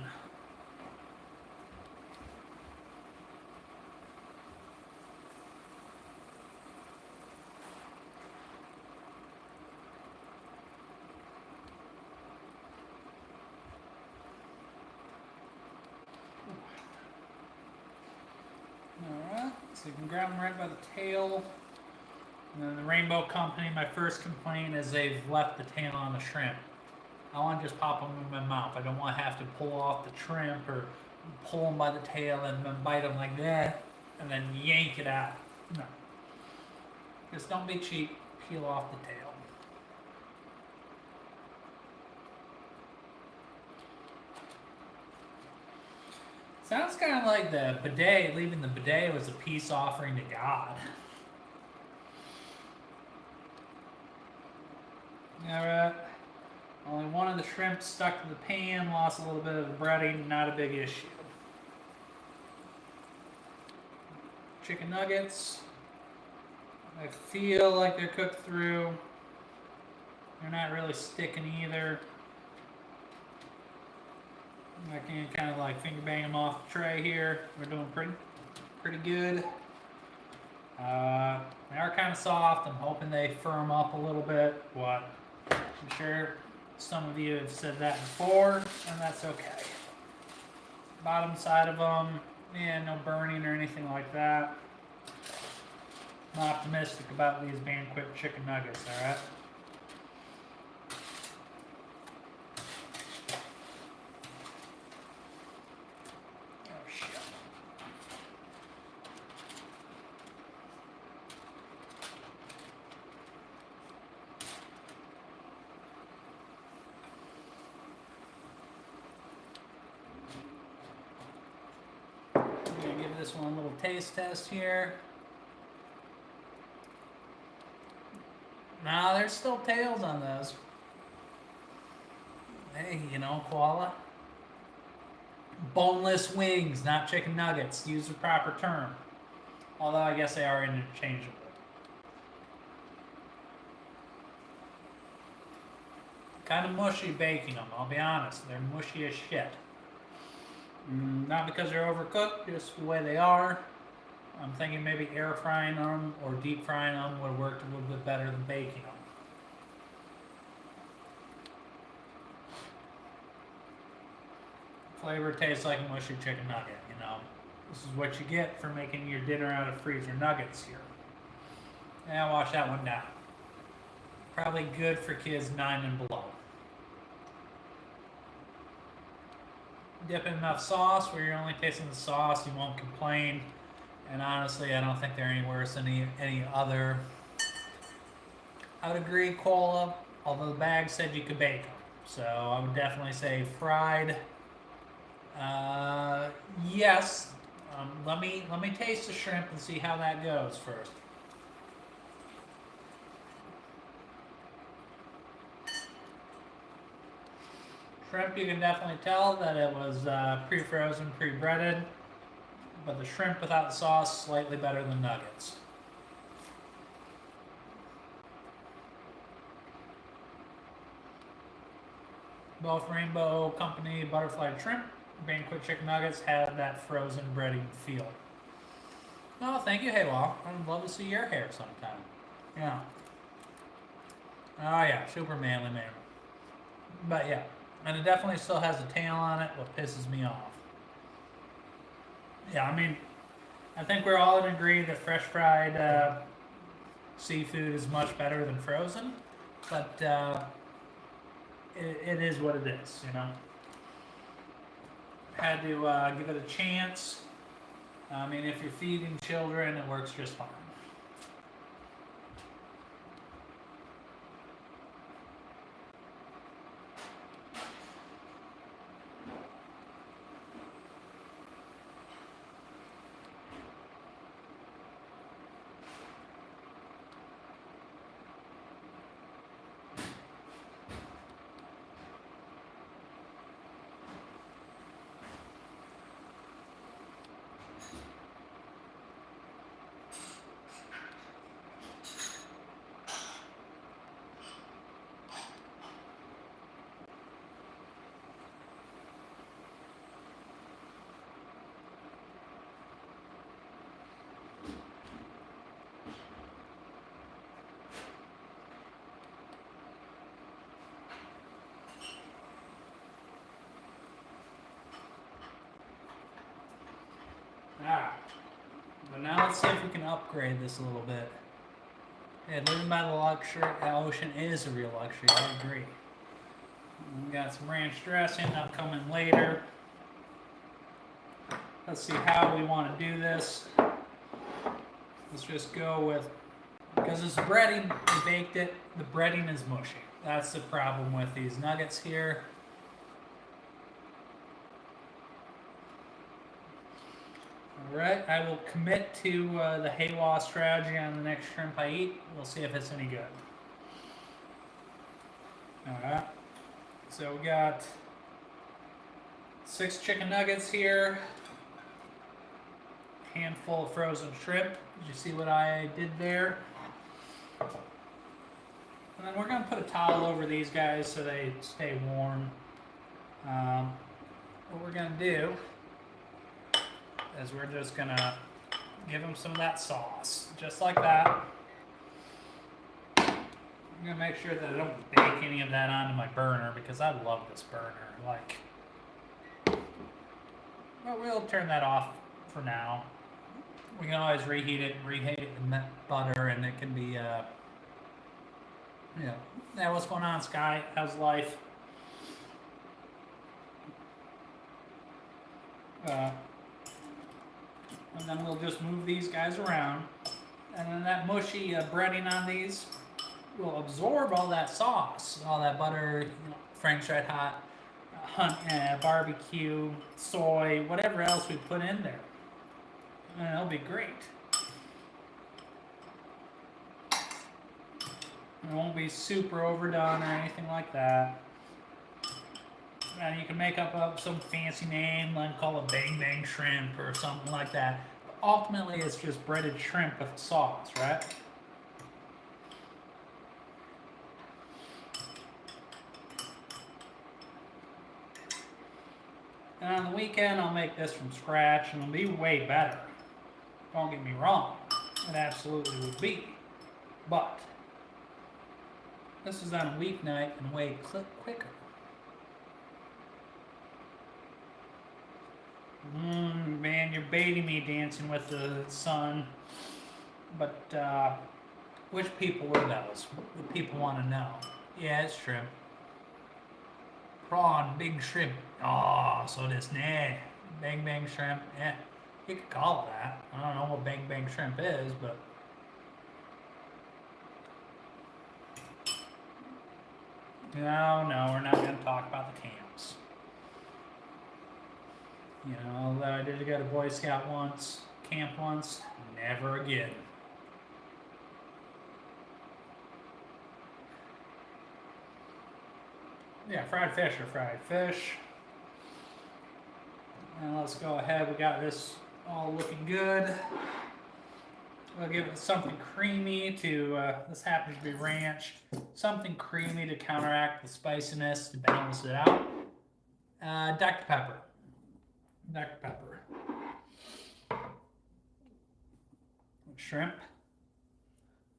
[SPEAKER 1] Alright, so you can grab them right by the tail. And then the Rainbow Company, my first complaint is they've left the tail on the shrimp. I want to just pop them in my mouth. I don't want to have to pull off the shrimp or pull them by the tail and then bite them like that and then yank it out. No. Just don't be cheap. Peel off the tail. Sounds kind of like the bidet, leaving the bidet was a peace offering to God. Alright. Only one of the shrimp stuck to the pan, lost a little bit of the breading, not a big issue. Chicken nuggets. I feel like they're cooked through. They're not really sticking either. I can kind of like finger bang them off the tray here. We're doing pretty good. They are kind of soft. I'm hoping they firm up a little bit. What? I'm sure some of you have said that before, and that's okay. Bottom side of them, yeah, no burning or anything like that. I'm optimistic about these banquet chicken nuggets, alright? Oh, shit. Give this one a little taste test here. Nah, there's still tails on those. Hey, you know, koala. Boneless wings, not chicken nuggets. Use the proper term. Although I guess they are interchangeable. Kind of mushy baking them, I'll be honest. They're mushy as shit. Not because they're overcooked, just the way they are. I'm thinking maybe air frying them or deep frying them would have worked a little bit better than baking them. Flavor tastes like a mushy chicken nugget, you know. This is what you get for making your dinner out of freezer nuggets here. Yeah, wash that one down. Probably good for kids 9 and below. Dip in enough sauce where you're only tasting the sauce, you won't complain. And honestly, I don't think they're any worse than any other. I would agree, cola, although the bag said you could bake them. So I would definitely say fried. Yes. Let me taste the shrimp and see how that goes first. Shrimp, you can definitely tell that it was pre-frozen, pre-breaded, but the shrimp without the sauce slightly better than nuggets. Both Rainbow Company butterfly shrimp, banquet chicken nuggets have that frozen breading feel. Oh, thank you, Haywall. I'd love to see your hair sometime. Yeah. Oh yeah, super manly man. But yeah. And it definitely still has a tail on it, what pisses me off. Yeah, I mean, I think we're all in agreement that fresh fried seafood is much better than frozen, but it is what it is, you know. Had to give it a chance. I mean, if you're feeding children, it works just fine. But now let's see if we can upgrade this a little bit. Yeah, living by the luxury ocean is a real luxury, I agree. We got some ranch dressing upcoming later. Let's see how we want to do this. Let's just go with, because it's breading, we baked it, the breading is mushy. That's the problem with these nuggets here. Alright, I will commit to the Haywa strategy on the next shrimp I eat. We'll see if it's any good. Alright, so we got 6 chicken nuggets here. Handful of frozen shrimp. Did you see what I did there? And then we're going to put a towel over these guys so they stay warm. What we're going to do is we're just going to give them some of that sauce, just like that. I'm going to make sure that I don't bake any of that onto my burner because I love this burner. But we'll turn that off for now. We can always reheat it in butter, and it can be, Yeah, what's going on, Sky? How's life? And then we'll just move these guys around. And then that mushy breading on these will absorb all that sauce, all that butter, Frank's Red Hot, barbecue, soy, whatever else we put in there. And it'll be great. It won't be super overdone or anything like that. And you can make up some fancy name, like call it Bang Bang Shrimp or something like that. But ultimately, it's just breaded shrimp with sauce, right? And on the weekend, I'll make this from scratch, and it'll be way better. Don't get me wrong, it absolutely would be. But this is on a weeknight and way quicker. Man, you're baiting me dancing with the sun. But which people were those? The people want to know. Yeah, it's shrimp. Prawn, big shrimp. Oh, so this nah. Bang bang shrimp. Yeah, you could call it that. I don't know what bang bang shrimp is, but no, we're not going to talk about the camps. You know, although I did go to Boy Scout camp once, never again. Yeah, fried fish are fried fish. And let's go ahead, we got this all looking good. We'll give it something creamy to, this happens to be ranch, something creamy to counteract the spiciness to balance it out. Dr. Pepper. Dr. Pepper. Shrimp.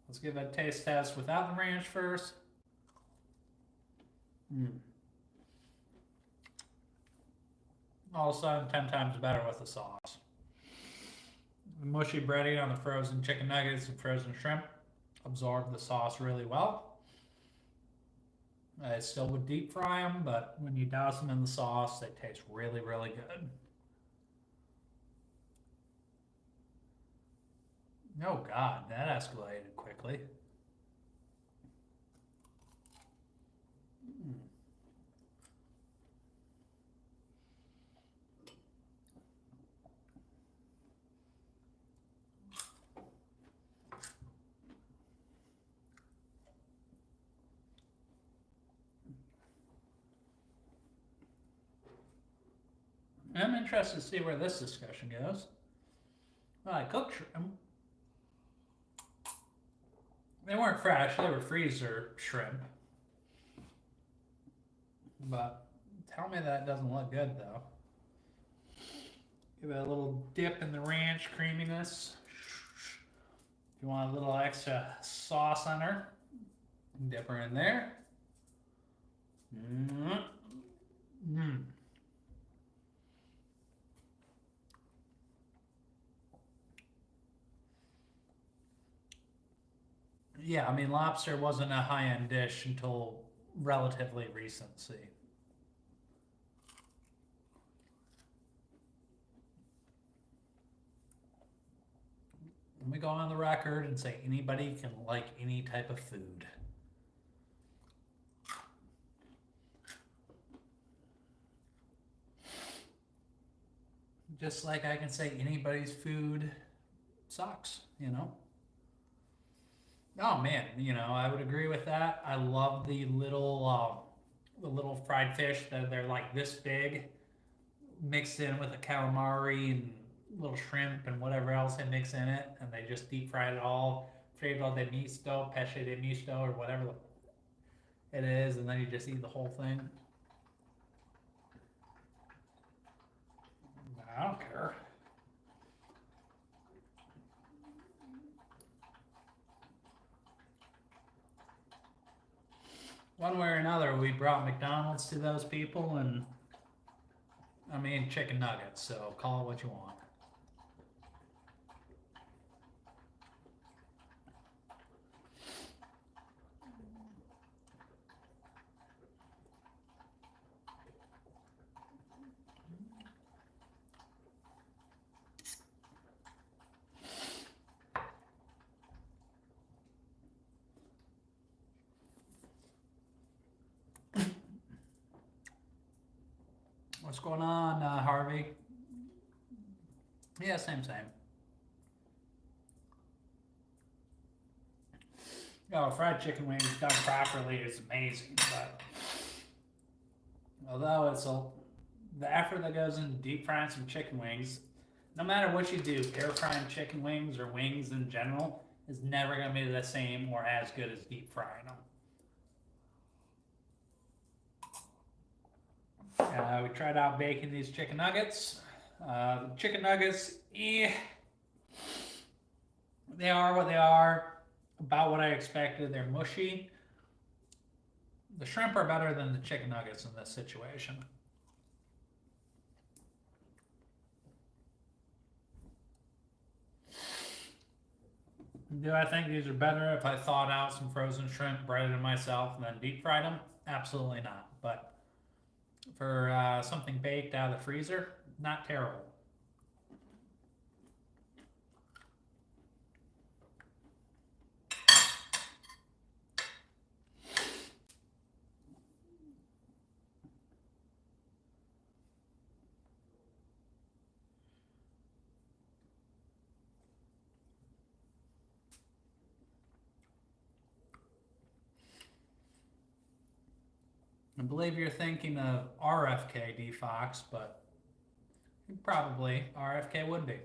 [SPEAKER 1] Let's give it a taste test without the ranch first. All of a sudden, 10 times better with the sauce. The mushy breading on the frozen chicken nuggets and frozen shrimp absorb the sauce really well. I still would deep fry them, but when you douse them in the sauce, they taste really, really good. Oh God, that escalated quickly. I'm interested to see where this discussion goes. Well, I cooked shrimp. They weren't fresh, they were freezer shrimp. But tell me that doesn't look good though. Give it a little dip in the ranch creaminess. If you want a little extra sauce on her, dip her in there. Yeah, I mean, lobster wasn't a high-end dish until relatively recency. Let me go on the record and say anybody can like any type of food. Just like I can say anybody's food sucks, you know? Oh man, you know, I would agree with that. I love the little fried fish that they're like this big, mixed in with a calamari and little shrimp and whatever else they mix in it, and they just deep fried it all, fritto de misto, pesce de misto, or whatever it is, and then you just eat the whole thing. I don't care. One way or another, we brought McDonald's to those people, and I mean chicken nuggets, so call it what you want. What's going on, Harvey? Yeah, same. Oh, fried chicken wings done properly is amazing, but although it's the effort that goes into deep frying some chicken wings, no matter what you do, air frying chicken wings or wings in general is never going to be the same or as good as deep frying them. We tried out baking these chicken nuggets. The chicken nuggets, they are what they are. About what I expected. They're mushy. The shrimp are better than the chicken nuggets in this situation. Do I think these are better if I thawed out some frozen shrimp, breaded them myself, and then deep fried them? Absolutely not. But for something baked out of the freezer, not terrible. I believe you're thinking of RFK D Fox, but probably RFK would be.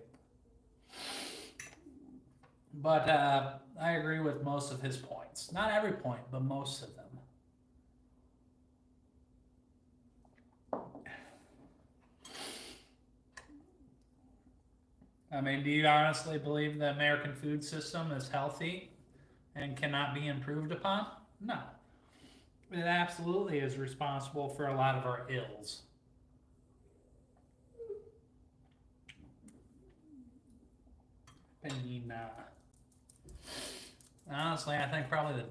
[SPEAKER 1] But I agree with most of his points. Not every point, but most of them. I mean, do you honestly believe the American food system is healthy and cannot be improved upon? No. It absolutely is responsible for a lot of our ills. I mean, honestly, I think probably the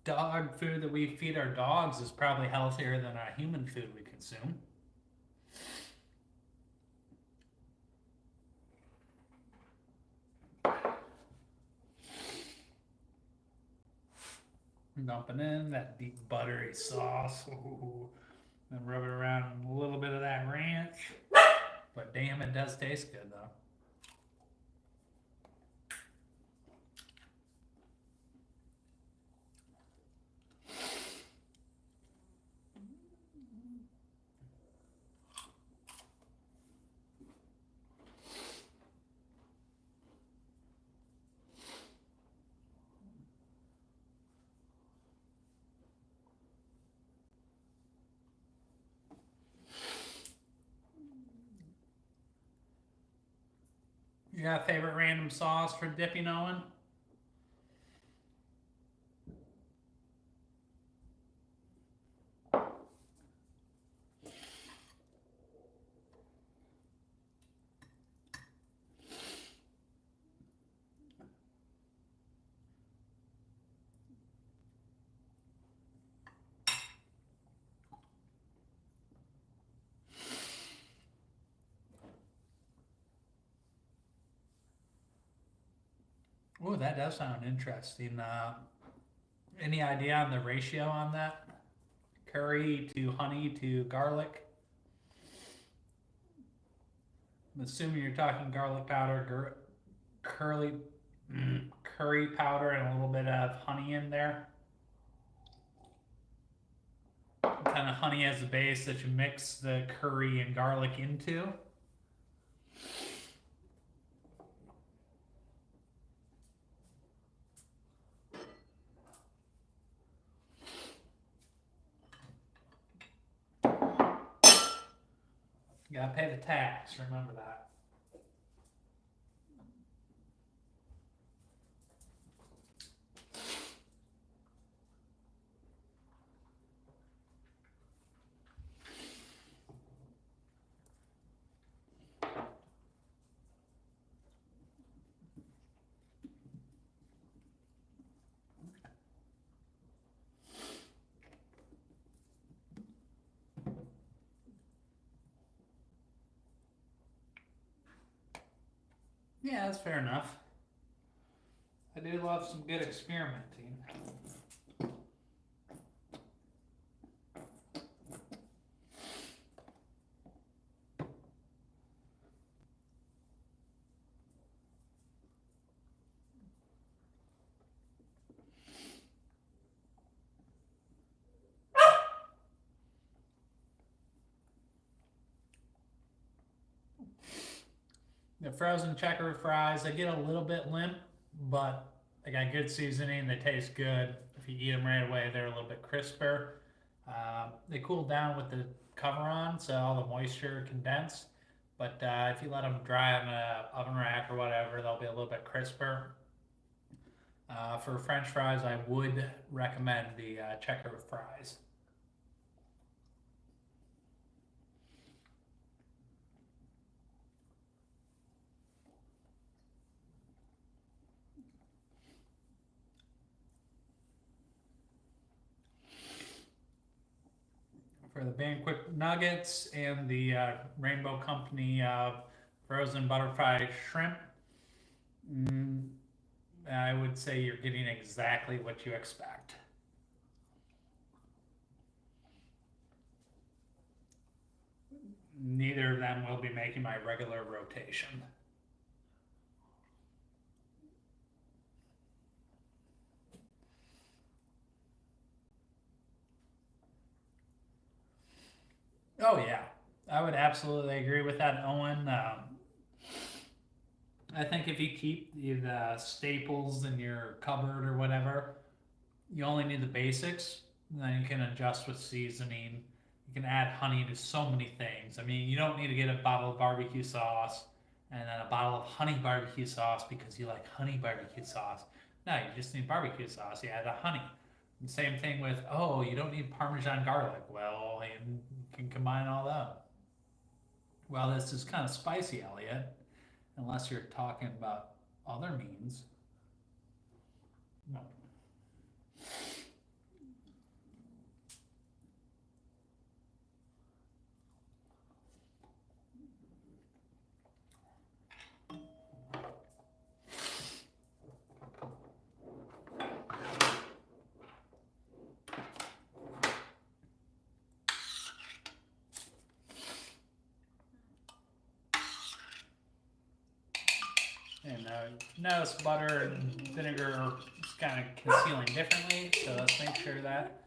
[SPEAKER 1] dog food that we feed our dogs is probably healthier than our human food we consume. Dumping in that deep buttery sauce. Ooh, and rub it around a little bit of that ranch. But damn, it does taste good though. You got a favorite random sauce for dipping, Owen? Oh, that does sound interesting. Any idea on the ratio on that? Curry to honey to garlic? I'm assuming you're talking garlic powder, curly, curry powder, and a little bit of honey in there. Kind of honey as a base that you mix the curry and garlic into. You gotta pay the tax, remember that. Yeah, that's fair enough. I do love some good experimenting. The frozen checker fries, they get a little bit limp, but they got good seasoning. They taste good. If you eat them right away, they're a little bit crisper. They cool down with the cover on so all the moisture condense. But if you let them dry on an oven rack or whatever, they'll be a little bit crisper. For French fries, I would recommend the checker fries. For the banquet nuggets and the Rainbow Company frozen butterfly shrimp, I would say you're getting exactly what you expect. Neither of them will be making my regular rotation. Oh yeah, I would absolutely agree with that, Owen. I think if you keep the staples in your cupboard or whatever, you only need the basics. And then you can adjust with seasoning. You can add honey to so many things. I mean, you don't need to get a bottle of barbecue sauce and then a bottle of honey barbecue sauce because you like honey barbecue sauce. No, you just need barbecue sauce. You add the honey. And same thing with, oh, you don't need Parmesan garlic. Well, you can combine all that. Well, this is kind of spicy, Elliot, unless you're talking about other means. No. And notice butter and vinegar is kind of concealing differently, so let's make sure that.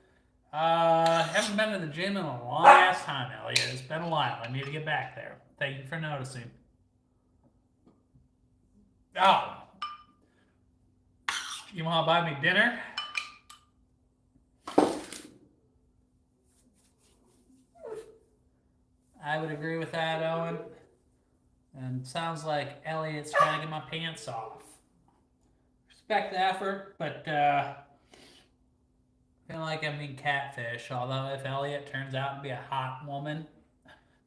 [SPEAKER 1] Haven't been to the gym in a long ass time, Elliot. It's been a while. I need to get back there. Thank you for noticing. Oh, you want to buy me dinner? I would agree with that, Owen. And sounds like Elliot's trying to get my pants off. Respect the effort, but feel like I'm being catfish. Although if Elliot turns out to be a hot woman,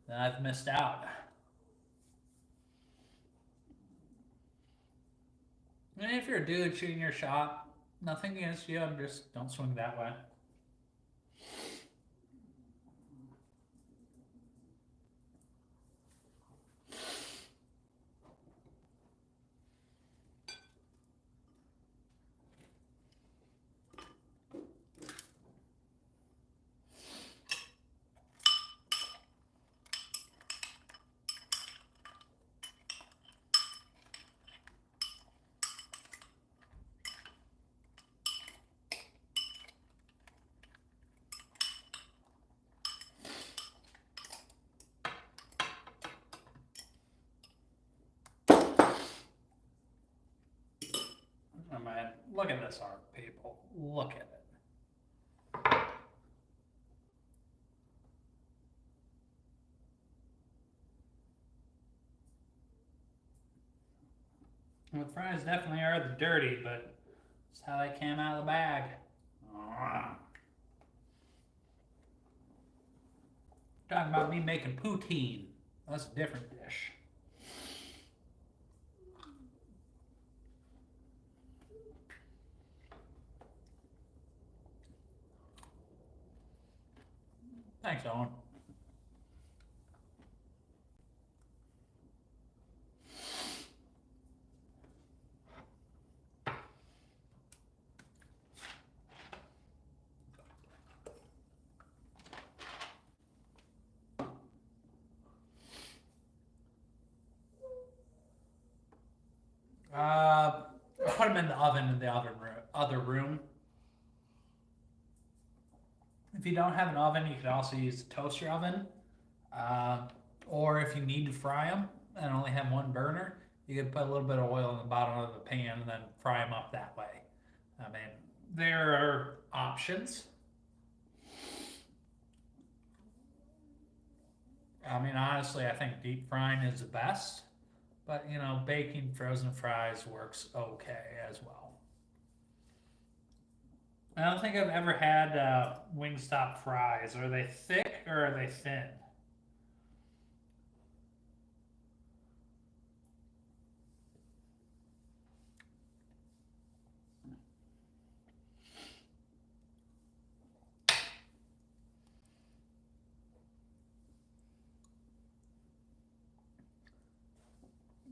[SPEAKER 1] then I've missed out. And if you're a dude shooting your shot, nothing against you. I'm just don't swing that way. Oh man, look at this art, people. Look at it. Well, the fries definitely are the dirty, but it's how they came out of the bag. Talking about me making poutine. That's a different dish. Thanks, Owen. Put them in the oven in the other room. If you don't have an oven, you could also use the toaster oven. Or if you need to fry them and only have one burner, you could put a little bit of oil in the bottom of the pan and then fry them up that way. I mean, there are options. I mean, honestly, I think deep frying is the best, but you know, baking frozen fries works okay as well. I don't think I've ever had Wingstop fries. Are they thick or are they thin?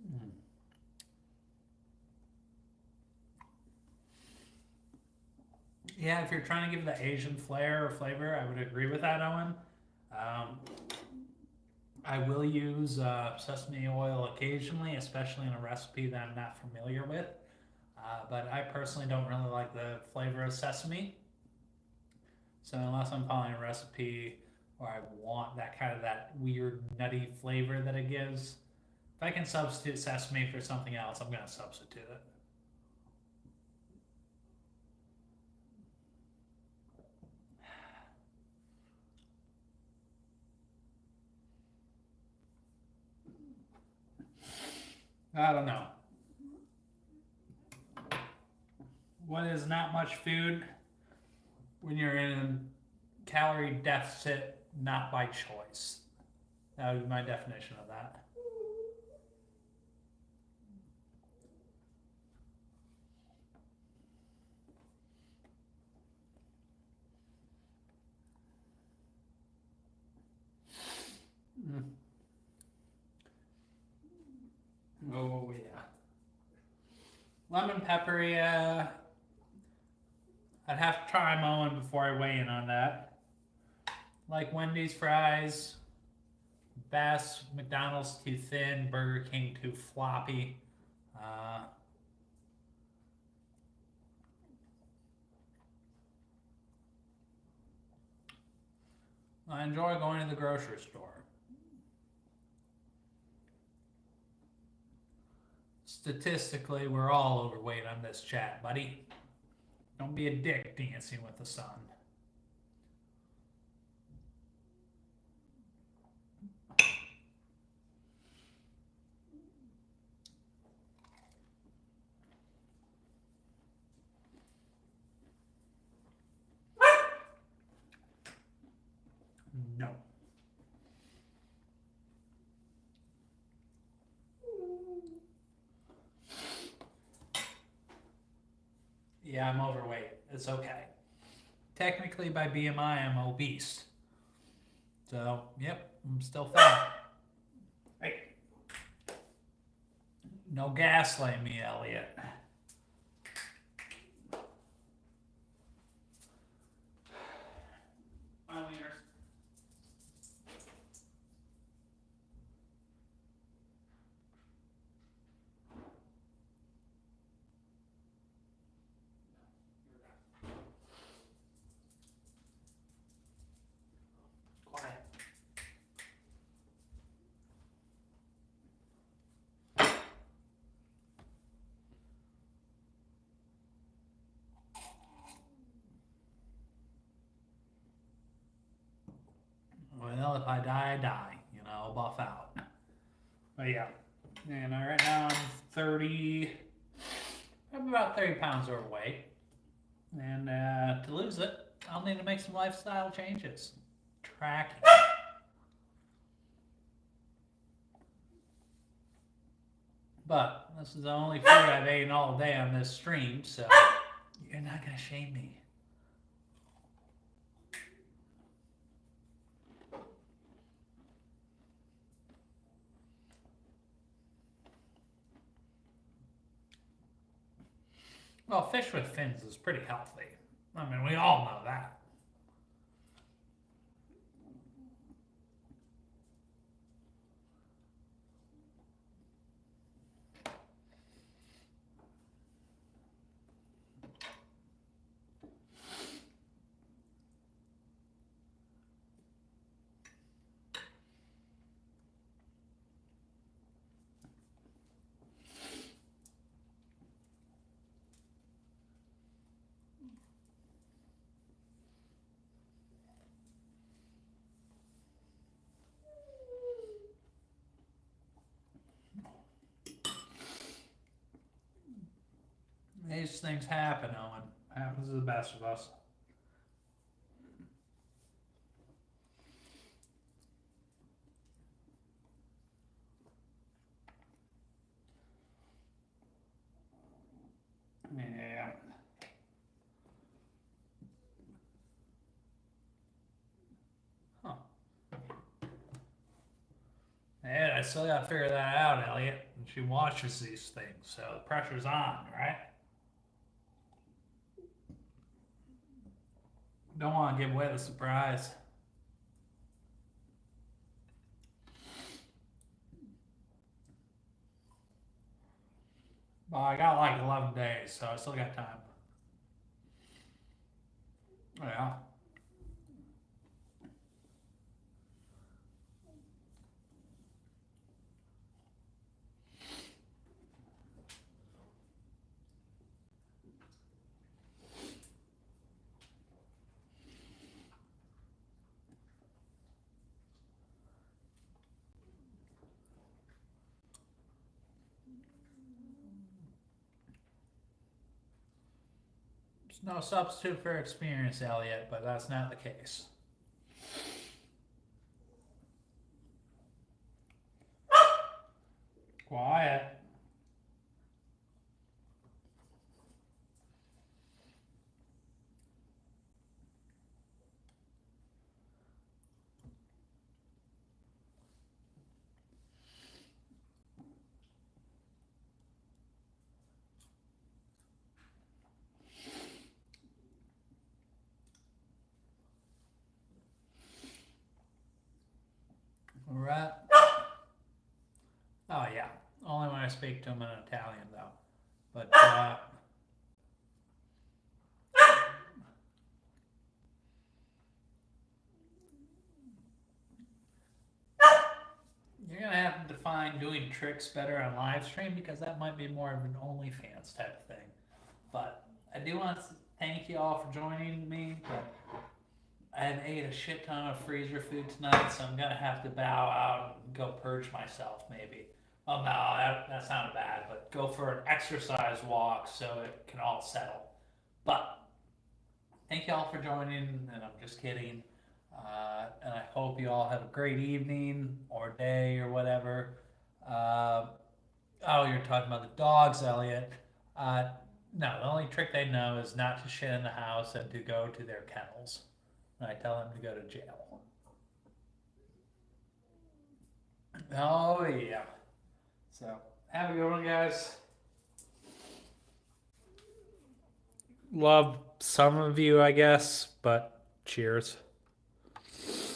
[SPEAKER 1] Mm. Yeah, if you're trying to give the Asian flair or flavor, I would agree with that, Owen. Um, I will use sesame oil occasionally, especially in a recipe that I'm not familiar with. But I personally don't really like the flavor of sesame. So unless I'm following a recipe or I want that kind of that weird nutty flavor that it gives, if I can substitute sesame for something else, I'm gonna substitute it. I don't know. What is not much food when you're in a calorie deficit, not by choice? That would be my definition of that. Mm. Oh yeah. Lemon pepper, yeah. I'd have to try my own before I weigh in on that. Like Wendy's fries, Bass, McDonald's too thin, Burger King too floppy. Uh, I enjoy going to the grocery store. Statistically, we're all overweight on this chat, buddy. Don't be a dick dancing with the sun. No. Yeah, I'm overweight. It's okay. Technically, by BMI, I'm obese. So, yep, I'm still fat. Hey, no gaslight me, Elliot. My wieners. Quiet. Well, if I die, I die. You know, I'll buff out. But yeah. And right now I'm 30, I'm about 30 pounds overweight. And to lose it, I'll need to make some lifestyle changes. Tracking. But this is the only food I've eaten all day on this stream, so you're not going to shame me. Well, fish with fins is pretty healthy. I mean, we all know that. these things happen, Owen. Happens to the best of us. Yeah. Huh. And I still gotta figure that out, Elliot. And she watches these things, so the pressure's on, right? Don't want to give away the surprise. Well, I got like 11 days, so I still got time. Yeah. There's no substitute for experience, Elliot, but that's not the case. Quiet. All right. Oh, yeah. Only when I speak to him in Italian, though. But, you're going to have to define doing tricks better on live stream because that might be more of an OnlyFans type of thing. But I do want to thank you all for joining me. But I ate a shit ton of freezer food tonight, so I'm going to have to bow out and go purge myself, maybe. Oh, no, that sounded bad, but go for an exercise walk so it can all settle. But thank you all for joining, and I'm just kidding. And I hope you all have a great evening or day or whatever. Oh, you're talking about the dogs, Elliot. No, the only trick they know is not to shit in the house and to go to their kennels. And I tell them to go to jail. Oh, yeah. So, have a good one, guys. Love some of you, I guess, but cheers.